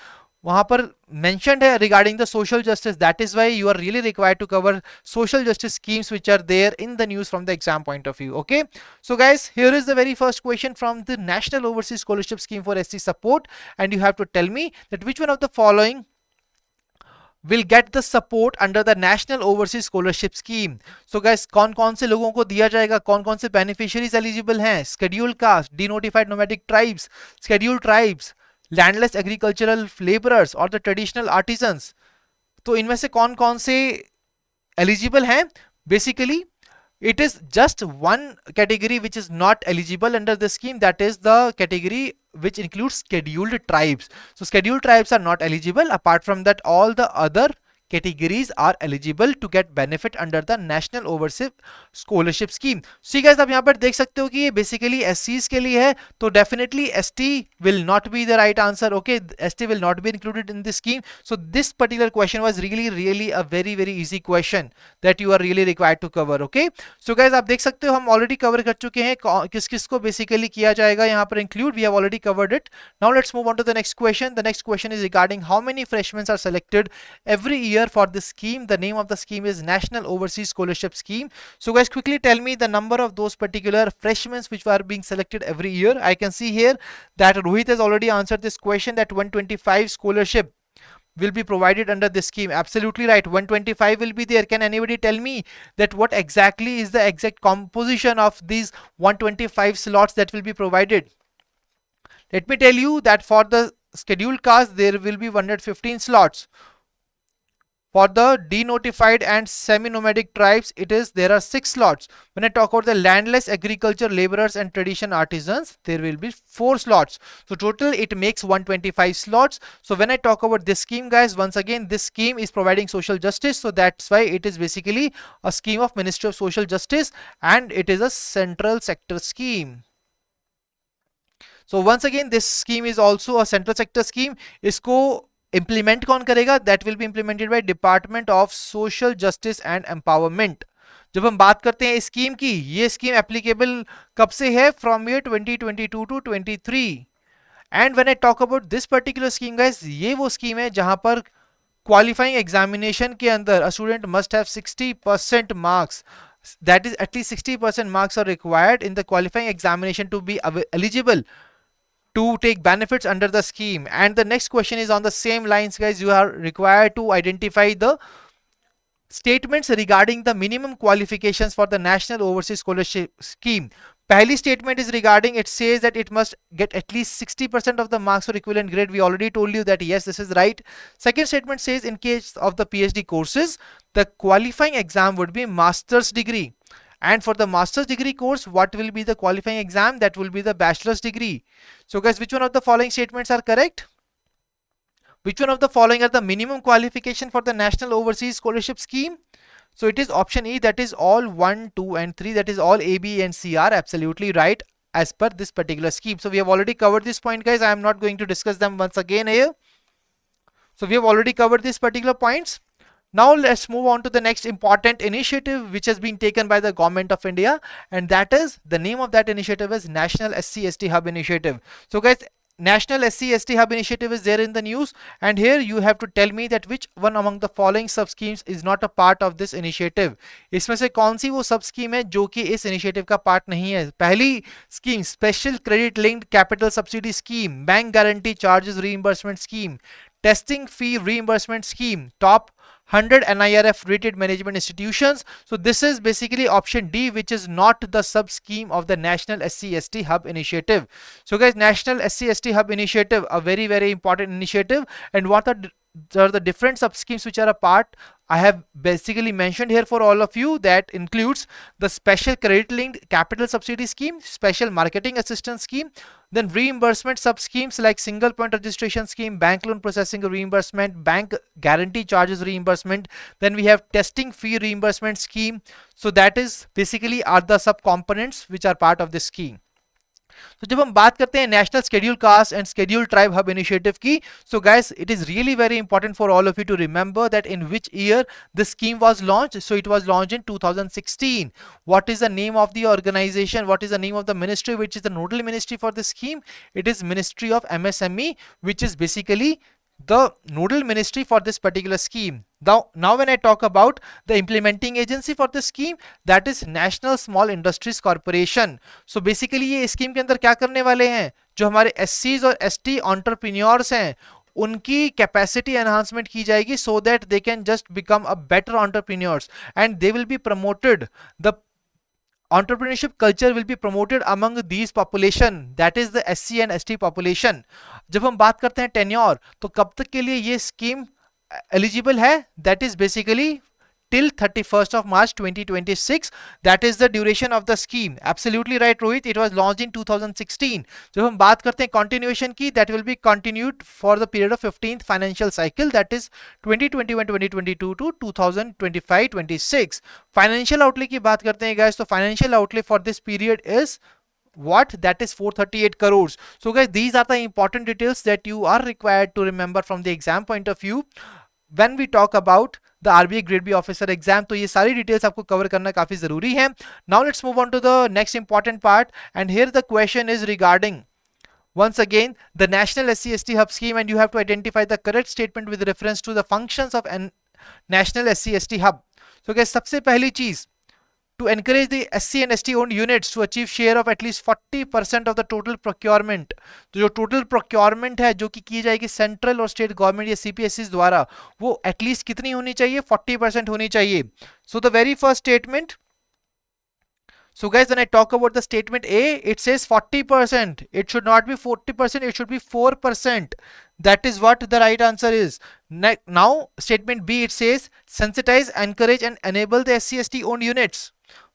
A: वहां पर mentioned है regarding the social justice. That is why you are really required to cover social justice schemes which are there in the news from the exam point of view. Okay, so guys, here is the very first question from the National Overseas Scholarship Scheme for SC support, and you have to tell me that which one of the following will get the support under the National Overseas Scholarship Scheme. So guys, कौन कौन से लोगों को दिया जाएगा, कौन कौन से beneficiaries eligible हैं? Scheduled caste, denotified nomadic tribes, scheduled tribes, landless agricultural labourers और द ट्रेडिशनल आर्टिजन्स. तो इनमें से कौन कौन से एलिजिबल हैं? Basically it is just one category which is not eligible under the scheme, that is the category which includes scheduled tribes. So scheduled tribes are not eligible. Apart from that, all the other categories are eligible to get benefit under the National Overseas Scholarship Scheme. See guys, आप यहाँ पर देख सकते हो कि ये basically SCs के लिए है, तो definitely ST will not be the right answer. Okay, ST will not be included in this scheme. So this particular question was really a very easy question that you are really required to cover. Okay, so guys, आप देख सकते हो हम already cover कर चुके हैं किस किस को basically किया जाएगा यहाँ पर include. We have already covered it. Now let's move on to the next question. The next question is regarding how many freshmen are selected every year for this scheme. The name of the scheme is National Overseas Scholarship Scheme. So guys, quickly tell me the number of those particular freshmen which are being selected every year. I can see here that Rohit has already answered this question, that 125 scholarship will be provided under this scheme. Absolutely right, 125 will be there. Can anybody tell me that what exactly is the exact composition of these 125 slots that will be provided? Let me tell you that for the scheduled caste there will be 115 slots. For the denotified and semi-nomadic tribes, there are 6 slots. When I talk about the landless agriculture laborers and tradition artisans, there will be 4 slots. So total it makes 125 slots. So when I talk about this scheme, guys, once again, this scheme is providing social justice. So that's why it is basically a scheme of Ministry of Social Justice, and it is a central sector scheme. So once again, this scheme is also a central sector scheme. इसको implement कौन करेगा? That will be implemented by Department of Social Justice and Empowerment. जब हम बात करते हैं scheme की, ये स्कीम एप्लीकेबल कब से है? From year 2022 to 23. And when I talk about this particular scheme, guys, ये वो स्कीम है जहां पर qualifying examination के अंदर a student must have 60% marks. That is, at least 60% marks are required in the qualifying examination to be eligible to take benefits under the scheme. And the next question is on the same lines, guys. You are required to identify the statements regarding the minimum qualifications for the National Overseas Scholarship Scheme. Pehli statement is regarding, it says that it must get at least 60% of the marks or equivalent grade. We already told you that yes, this is right. Second statement says in case of the PhD courses, the qualifying exam would be master's degree. And for the master's degree course, what will be the qualifying exam? That will be the bachelor's degree. So guys, which one of the following statements are correct? Which one of the following are the minimum qualification for the National Overseas Scholarship Scheme? So it is option E, that is all 1, 2 and 3, that is all A, B and C are absolutely right as per this particular scheme. So we have already covered this point, guys. I am not going to discuss them once again here. So we have already covered these particular points. Now let's move on to the next important initiative which has been taken by the Government of India, and that is, the name of that initiative is National SC/ST Hub Initiative. So guys, National SC/ST Hub Initiative is there in the news, and here you have to tell me that which one among the following sub schemes is not a part of this initiative. इसमें से कौन सी वो सब scheme है जो कि इस initiative का पार्ट नहीं है? पहली scheme, special credit linked capital subsidy scheme, bank guarantee charges reimbursement scheme, testing fee reimbursement scheme, top 100 NIRF rated management institutions. So this is basically option D, which is not the sub scheme of the National SC/ST Hub Initiative. So guys, National SC/ST Hub Initiative, a very important initiative. And what are there are the different sub schemes which are a part. I have basically mentioned here for all of you. That includes the special credit linked capital subsidy scheme, special marketing assistance scheme, then reimbursement sub schemes like single point registration scheme, bank loan processing reimbursement, bank guarantee charges reimbursement. Then we have testing fee reimbursement scheme. So that is basically are the sub components which are part of this scheme. तो जब हम बात करते हैं National Scheduled Caste and Scheduled Tribe Hub initiative की, so guys it is really very important for all of you to remember that in which year the scheme was launch. So it was launch in 2016. What is the name of the organisation, what is the name of the ministry which is the nodal ministry for the scheme? It is Ministry of MSME, which is basically the nodal ministry for this particular scheme. Now when I talk about the implementing agency for the scheme, that is National Small Industries Corporation. So basically ये scheme के अंदर क्या करने वाले हैं, जो हमारे SCs और ST entrepreneurs हैं उनकी कैपेसिटी एनहांसमेंट की जाएगी, so that they can just become a better entrepreneurs and they will be promoted. The entrepreneurship culture will be promoted among these population, that is the SC and ST population. जब हम बात करते हैं tenure, तो कब तक के लिए ये स्कीम एलिजिबल है? That is basically till 31st of March 2026. That is the duration of the scheme. Absolutely right, Rohit. It was launched in 2016. जब हम बात करते हैं continuation की, that will be continued for the period of 15th financial cycle, that is 2021-2022 to 2025-26. Financial outlay की बात करते हैं guys, तो financial outlay for this period is what? That is 438 crores. So guys, these are the important details that you are required to remember from the exam point of view when we talk about the RBI Grade B officer exam. तो ये सारी details आपको cover करना काफी जरूरी है. Now let's move on to the next important part, and here the question is regarding once again the National SC/ST Hub scheme, and you have to identify the correct statement with reference to the functions of an National SC/ST Hub. So guys, सबसे पहली चीज, to encourage the SC and ST owned units to achieve share of at least 40% of the total procurement. तो जो total procurement है जो कि की जाएगी सेंट्रल और स्टेट गवर्नमेंट या CPSCs द्वारा, वो एटलीस्ट कितनी होनी चाहिए? 40% होनी चाहिए. So the very first statement, so guys, when I talk about the statement A, it says 40%. It should not be 40%, it should be 4%. That is what the right answer is. Now statement B, it says sensitize, encourage and enable the SC/ST owned units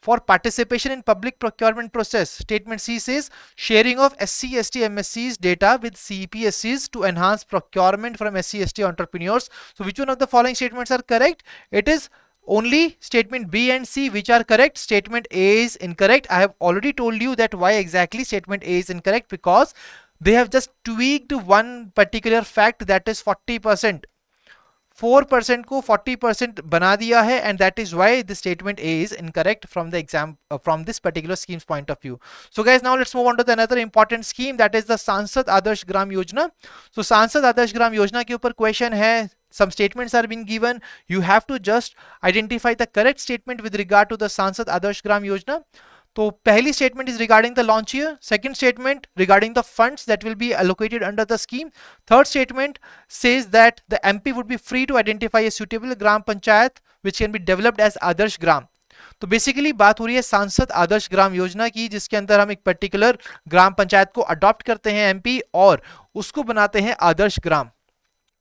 A: for participation in public procurement process. Statement C says sharing of SC/ST MSCs data with CPSCs to enhance procurement from SC/ST entrepreneurs. So which one of the following statements are correct? It is only statement B and C which are correct. Statement A is incorrect. I have already told you that why exactly statement A is incorrect, because they have just tweaked one particular fact, that is 40%. 4% को 40% बना दिया है, and that is why the statement A is incorrect from the exam from this particular scheme's point of view. So guys, now let's move on to the another important scheme, that is the Sansad Adarsh Gram Yojana. So Sansad Adarsh Gram Yojana के ऊपर question है, some statements are being given, you have to just identify the correct statement with regard to the Sansad Adarsh Gram Yojana. तो पहली statement is regarding the launch year, second statement regarding the funds that will be allocated under the scheme, third statement says that the MP would be free to identify a suitable gram panchayat which can be developed as Adarsh Gram. तो basically बात हो रही है सांसद आदर्श ग्राम योजना की, जिसके अंदर हम एक पर्टिकुलर ग्राम पंचायत को अडॉप्ट करते हैं MP और उसको बनाते हैं आदर्श ग्राम.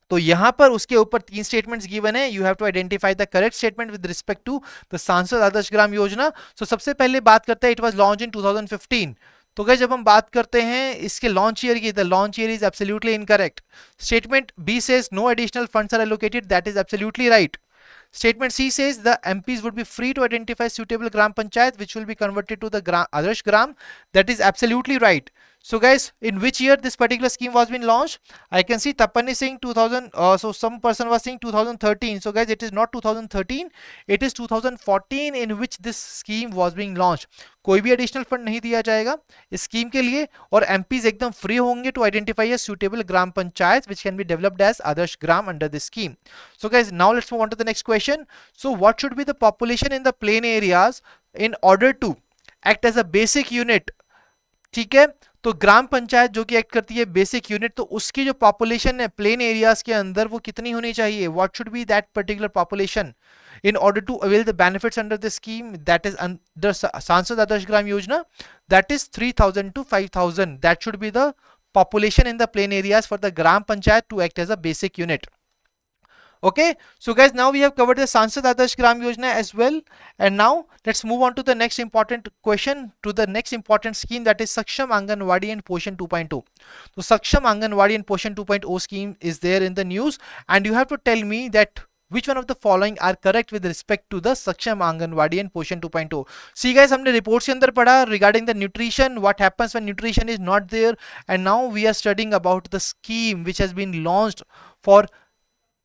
A: तो यहां पर उसके ऊपर 3 स्टेटमेंट्स गिवन है. You have to identify the correct statement with respect to the Sansad Adarsh Gram Yojana. सो सबसे पहले बात करते हैं, इट वाज लॉन्च इन 2015. तो गाइस जब हम बात करते हैं इसके लॉन्च ईयर की, the launch year is absolutely incorrect. Statement B says no additional funds are allocated, that is absolutely right. Statement C says the MPs would be free to identify suitable gram panchayat which will be converted to the Adarsh Gram. That is absolutely right. So guys, in which year this particular scheme was been launched? I can see Tapan is saying 2000, so some person was saying 2013. So guys, it is not 2013, it is 2014 in which this scheme was being launched. कोई भी additional fund नहीं दिया जाएगा इस scheme के लिए, और MPs एकदम फ्री होंगे to identify a suitable gram panchayat which can be developed as Adarsh Gram under this scheme. So guys, now let's move on to the next question. So what should be the population in the plain areas in order to act as a basic unit? ठीक है, तो ग्राम पंचायत जो कि act करती है basic unit, तो उसकी जो पॉपुलेशन है प्लेन एरियाज के अंदर वो कितनी होनी चाहिए? What should B that particular population in order to avail the benefits under the scheme, that is under Sansad Adarsh Gram Yojana? That is 3000 to 5000. That should be the population in the plain areas for the gram panchayat to act as a basic unit. Okay, so guys, now we have covered the Sansad Adarsh Gram Yojana as well, and now let's move on to the next important question, to the next important scheme, that is Saksham Anganwadi and Poshan 2.0. So Saksham Anganwadi and Poshan 2.0 scheme is there in the news, and you have to tell me that which one of the following are correct with respect to the Saksham Anganwadi and Poshan 2.0. See guys, हमने reports के अंदर पढ़ा regarding the nutrition, what happens when nutrition is not there, and now we are studying about the scheme which has been launched for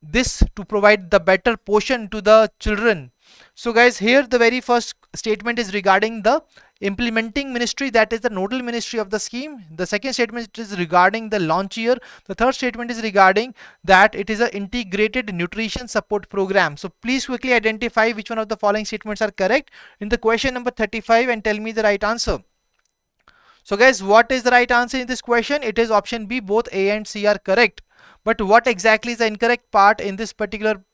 A: this to provide the better portion to the children. So guys, here the very first statement is regarding the implementing ministry, that is the nodal ministry of the scheme. The second statement is regarding the launch year. The third statement is regarding that it is an integrated nutrition support program. So please quickly identify which one of the following statements are correct in the question number 35 and tell me the right answer. So guys, what is the right answer in this question? It is option B, both A and C are correct. But what exactly is the incorrect part in this particular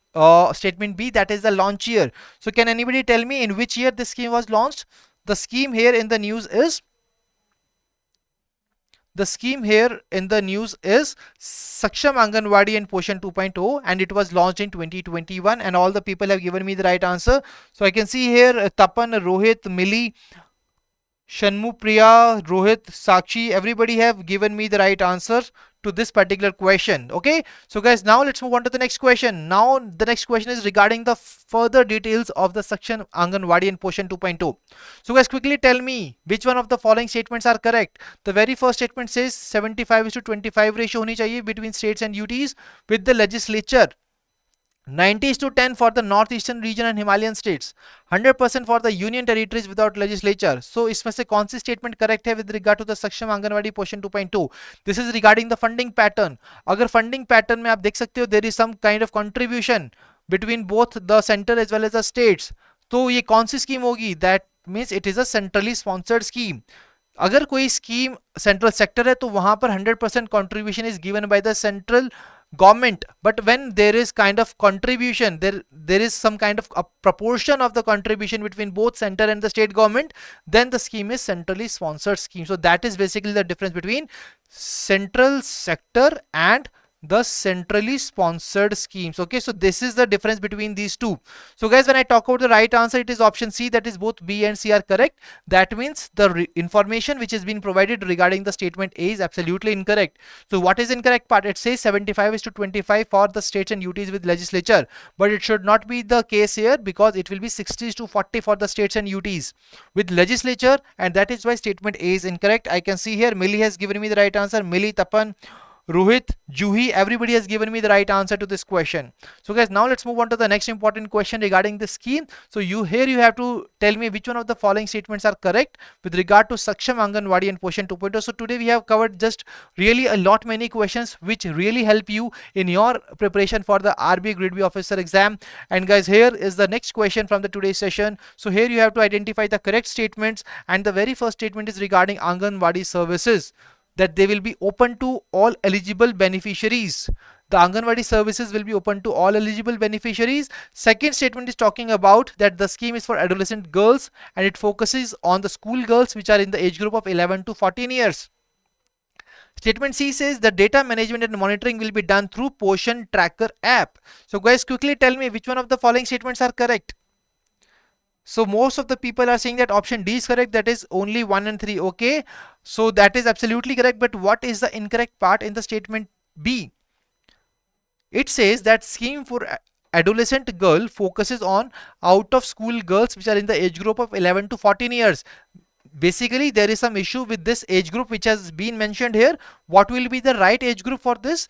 A: statement B? That is the launch year. So can anybody tell me in which year this scheme was launched? The scheme here in the news is Saksham Anganwadi and Poshan 2.0, and it was launched in 2021, and all the people have given me the right answer. So I can see here Tapan, Rohit, Millie, Shanmu, Priya, Rohit, Sakshi, everybody have given me the right answer to this particular question. Okay, so guys, now let's move on to the next question. Now the next question is regarding the further details of the Saksham Anganwadi and Poshan 2.0. So guys, quickly tell me which one of the following statements are correct. The very first statement says 75:25 ratio honi chahiye between states and UTs with the legislature. 90:10 for the northeastern region and Himalayan states, 100% for the union territories without legislature. So इसमें से कौन सी statement correct है with regard to the Saksham Anganwadi Portion 2.2? This is regarding the funding pattern. अगर funding pattern में आप देख सकते हो, there is some kind of contribution between both the center as well as the states. तो ये कौन सी scheme होगी? That means it is a centrally sponsored scheme. अगर कोई स्कीम सेंट्रल सेक्टर है तो वहां पर 100% contribution is given by the central government, but when there is kind of contribution, there is some kind of a proportion of the contribution between both center and the state government, then the scheme is centrally sponsored scheme. So that is basically the difference between central sector and the centrally sponsored schemes. Okay, so this is the difference between these two. So guys, when I talk about the right answer, it is option C, that is both B and C are correct. That means the information which has been provided regarding the statement A is absolutely incorrect. So what is incorrect part? It says 75:25 for the states and UTs with legislature, but it should not be the case here, because it will be 60:40 for the states and UTs with legislature, and that is why statement A is incorrect. I can see here Millie has given me the right answer. Millie, Tapan, Rohit, Juhi, everybody has given me the right answer to this question. So guys, now let's move on to the next important question regarding this scheme. So you have to tell me which one of the following statements are correct with regard to Saksham Anganwadi and Poshan 2.0. So today we have covered just really a lot many questions which really help you in your preparation for the RBI Grade B officer exam. And guys, here is the next question from the today's session. So here you have to identify the correct statements, and the very first statement is regarding Anganwadi services, that they will be open to all eligible beneficiaries. The Anganwadi services will be open to all eligible beneficiaries. Second statement is talking about that the scheme is for adolescent girls, and it focuses on the school girls which are in the age group of 11 to 14 years. Statement C says the data management and monitoring will be done through Poshan Tracker app. So guys, quickly tell me which one of the following statements are correct. So most of the people are saying that option D is correct, that is only 1 and 3. Okay, so that is absolutely correct, but what is the incorrect part in the statement B? It says that scheme for adolescent girl focuses on out of school girls which are in the age group of 11 to 14 years. Basically there is some issue with this age group which has been mentioned here. What will be the right age group for this?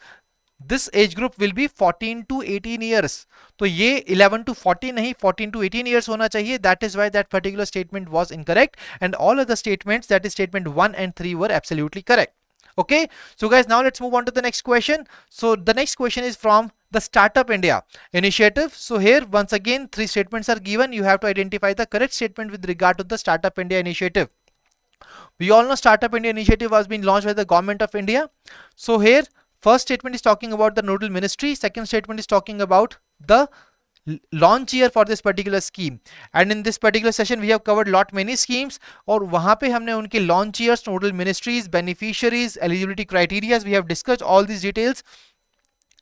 A: This age group will be 14 to 18 years. तो ये 11 to 14 नहीं, 14 to 18 years होना चाहिए. That is why that particular statement was incorrect, and all other statements, that is statement 1 and 3, were absolutely correct. Okay, so guys, now let's move on to the next question. So the next question is from the Startup India initiative. So here once again 3 statements are given. You have to identify the correct statement with regard to the Startup India initiative. We all know Startup India initiative has been launched by the government of India. So here first statement is talking about the nodal ministry. Second statement is talking about the launch year for this particular scheme. And in this particular session we have covered lot many schemes, और वहां पे हमने उनके launch years, nodal ministries, beneficiaries, eligibility criteria, we have discussed all these details.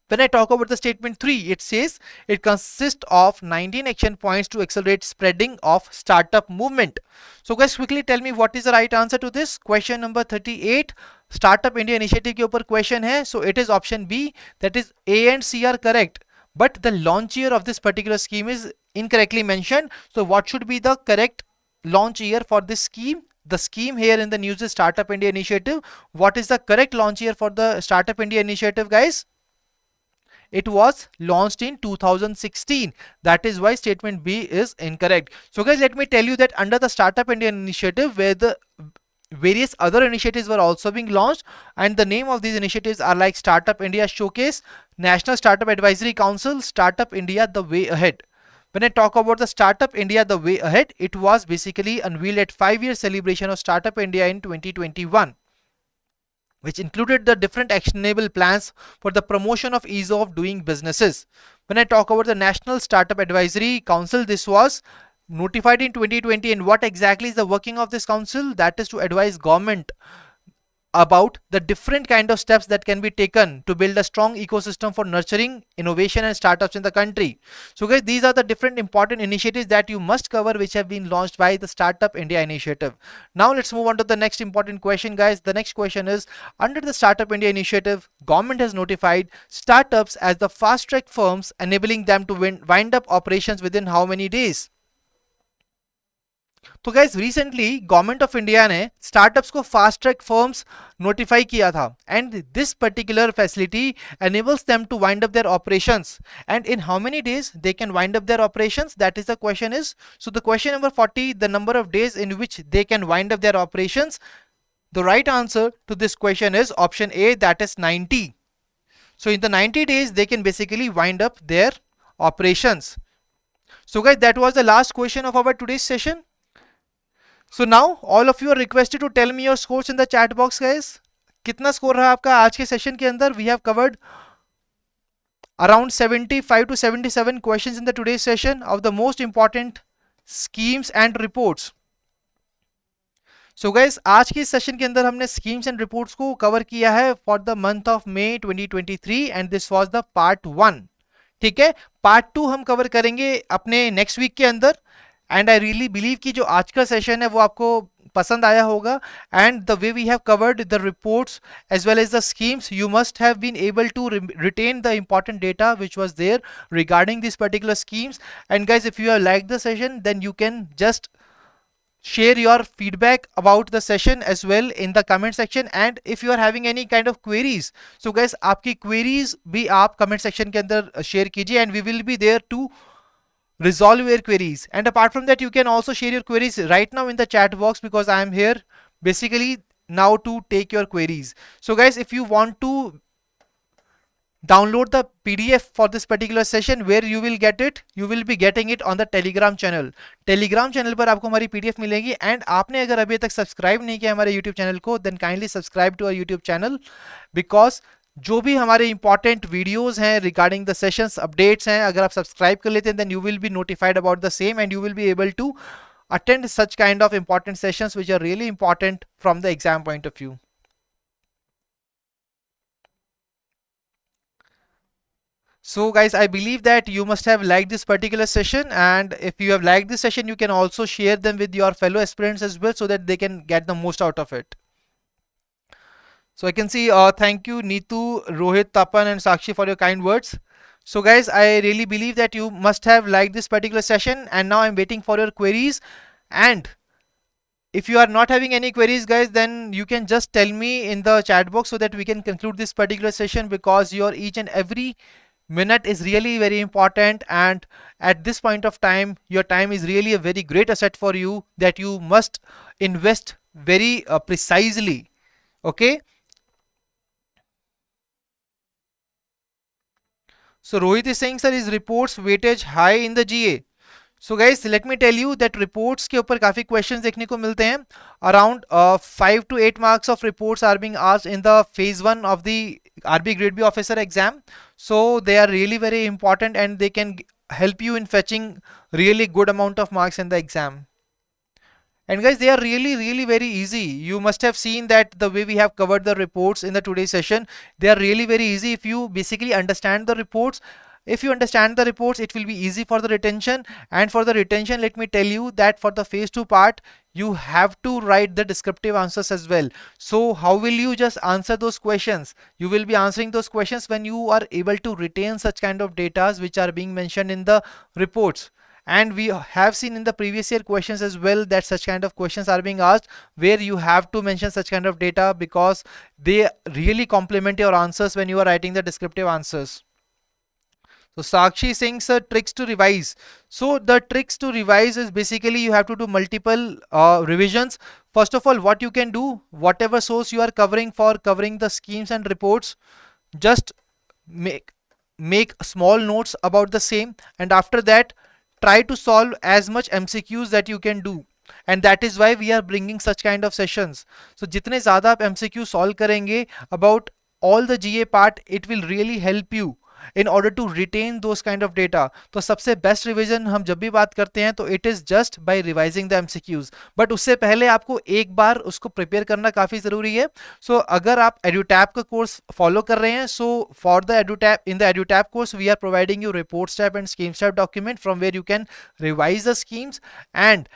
A: When I talk about the statement 3, it says it consists of 19 action points to accelerate spreading of startup movement. So guys, quickly tell me what is the right answer to this question number 38. Startup India initiative के ऊपर question है. So it is option B, that is A and C are correct. But the launch year of this particular scheme is incorrectly mentioned. So what should be the correct launch year for this scheme? The scheme here in the news is Startup India initiative. What is the correct launch year for the Startup India initiative, guys? It was launched in 2016. That is why statement B is incorrect. So guys, let me tell you that under the Startup India initiative, where the various other initiatives were also being launched, and the name of these initiatives are like Startup India Showcase, National Startup Advisory Council, Startup India The Way Ahead. When I talk about the Startup India The Way Ahead, it was basically unveiled at 5-year celebration of Startup India in 2021. Which included the different actionable plans for the promotion of ease of doing businesses. When I talk about the National Startup Advisory Council, this was notified in 2020, and what exactly is the working of this council? That is to advise government about the different kind of steps that can be taken to build a strong ecosystem for nurturing innovation and startups in the country. So guys, these are the different important initiatives that you must cover, which have been launched by the Startup India initiative. Now let's move on to the next important question, guys. The next question is, under the Startup India initiative, government has notified startups as the fast track firms, enabling them to wind up operations within how many days? तो guys recently government of India ने startups को fast track firms notify किया था, and this particular facility enables them to wind up their operations. And in how many days they can wind up their operations? That is the question is. So the question number 40, the number of days in which they can wind up their operations. The right answer to this question is option A, that is 90. So in the 90 days they can basically wind up their operations. So guys, that was the last question of our today's session. So now all of you are requested to tell me your scores in the chat box, guys. कितना score रहा आपका आज के session के अंदर? We have covered around 75 to 77 questions in the today's session of the most important schemes and reports. So guys, आज के session के अंदर हमने schemes and reports को कवर किया है for the month of May 2023, and this was the part 1. ठीक है, part 2 हम कवर करेंगे अपने next week के अंदर. एंड आई रियली बिलीव कि जो आज का सेशन है वो आपको पसंद आया होगा, and the way we have covered the reports as well as the schemes, you must have been able to retain the important data which was there regarding these particular schemes. And guys, if you have liked the session, then you can just share your feedback about the session as well in the comment section. And if you are having any kind of queries, so guys, आपकी queries भी आप comment section के अंदर share कीजिए, and we will be there to resolve your queries. And apart from that, you can also share your queries right now in the chat box, because I am here basically now to take your queries. So guys, if you want to download the PDF for this particular session, where you will get it? You will be getting it on the Telegram channel. Telegram channel पर आपको हमारी PDF मिलेगी. And आपने अगर अभी तक subscribe नहीं किया हमारे YouTube चैनल को, then kindly subscribe to our YouTube channel, because जो भी हमारे इंपॉर्टेंट वीडियोस हैं रिगार्डिंग द सेशंस अपडेट्स हैं, अगर आप सब्सक्राइब कर लेते हैं, then you will be notified about the same, and you will be able to attend such kind of important sessions which are really important from the exam point of view. So guys, I believe that you must have liked this particular session, and if you have liked this session, you can also share them with your fellow aspirants as well, so that they can get the most out of it. So I can see, thank you Neetu, Rohit, Tapan and Sakshi for your kind words. So guys, I really believe that you must have liked this particular session, and now I'm waiting for your queries. And if you are not having any queries, guys, then you can just tell me in the chat box, so that we can conclude this particular session, because your each and every minute is really very important, and at this point of time your time is really a very great asset for you that you must invest very precisely. Okay. So Rohit is saying, sir, is reports weightage high in the GA? So guys, let me tell you that reports के ऊपर काफी questions देखने को मिलते हैं. Around 5 to 8 marks of reports are being asked in the phase 1 of the RBI Grade B officer exam. So they are really very important, and they can help you in fetching really good amount of marks in the exam. And guys, they are really very easy. You must have seen that the way we have covered the reports in the today's session, they are really very easy. If you basically understand the reports, if you understand the reports, it will be easy for the retention. And for the retention, let me tell you that for the phase 2 part, you have to write the descriptive answers as well. So how will you just answer those questions? You will be answering those questions when you are able to retain such kind of data which are being mentioned in the reports. And we have seen in the previous year questions as well that such kind of questions are being asked where you have to mention such kind of data, because they really complement your answers when you are writing the descriptive answers. So Sakshi is saying, sir, tricks to revise. So the tricks to revise is basically you have to do multiple revisions. First of all, what you can do, whatever source you are covering for covering the schemes and reports, just make small notes about the same, and after that try to solve as much MCQs that you can do. And that is why we are bringing such kind of sessions. So जितने ज़्यादा आप MCQ solve करेंगे about all the GA part, it will really help you in order to retain those kind of data. तो सबसे best revision हम जब भी बात करते हैं तो it is just by revising the MCQs. But उससे पहले आपको एक बार उसको प्रिपेयर करना काफ़ी ज़रूरी है. सो अगर आप EduTap का कोर्स फॉलो कर रहे हैं, so for the EduTap, in the EduTap course we are providing you reports tab and schemes tab document from where you can revise the schemes and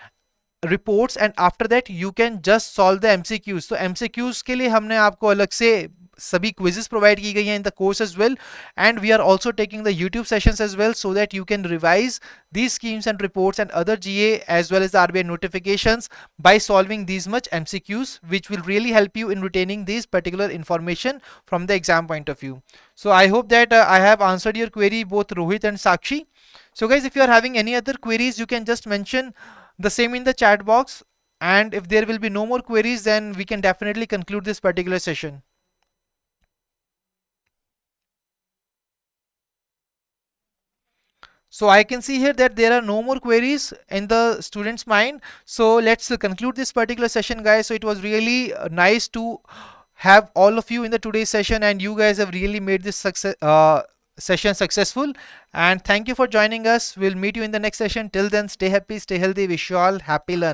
A: reports, and after that you can just solve the MCQs. So MCQs के लिए हमने आपको अलग से सभी quizzes provide की गई हैं in the course as well, and we are also taking the YouTube sessions as well so that you can revise these schemes and reports and other GA as well as the RBI notifications by solving these much MCQs, which will really help you in retaining these particular information from the exam point of view. So I hope that I have answered your query, both Rohit and Sakshi. So guys, if you are having any other queries, you can just mention the same in the chat box, and if there will be no more queries, then we can definitely conclude this particular session. So I can see here that there are no more queries in the student's mind. So let's conclude this particular session, guys. So it was really nice to have all of you in the today's session, and you guys have really made this session successful. And thank you for joining us. We'll meet you in the next session. Till then, stay happy, stay healthy. Wish you all happy learning.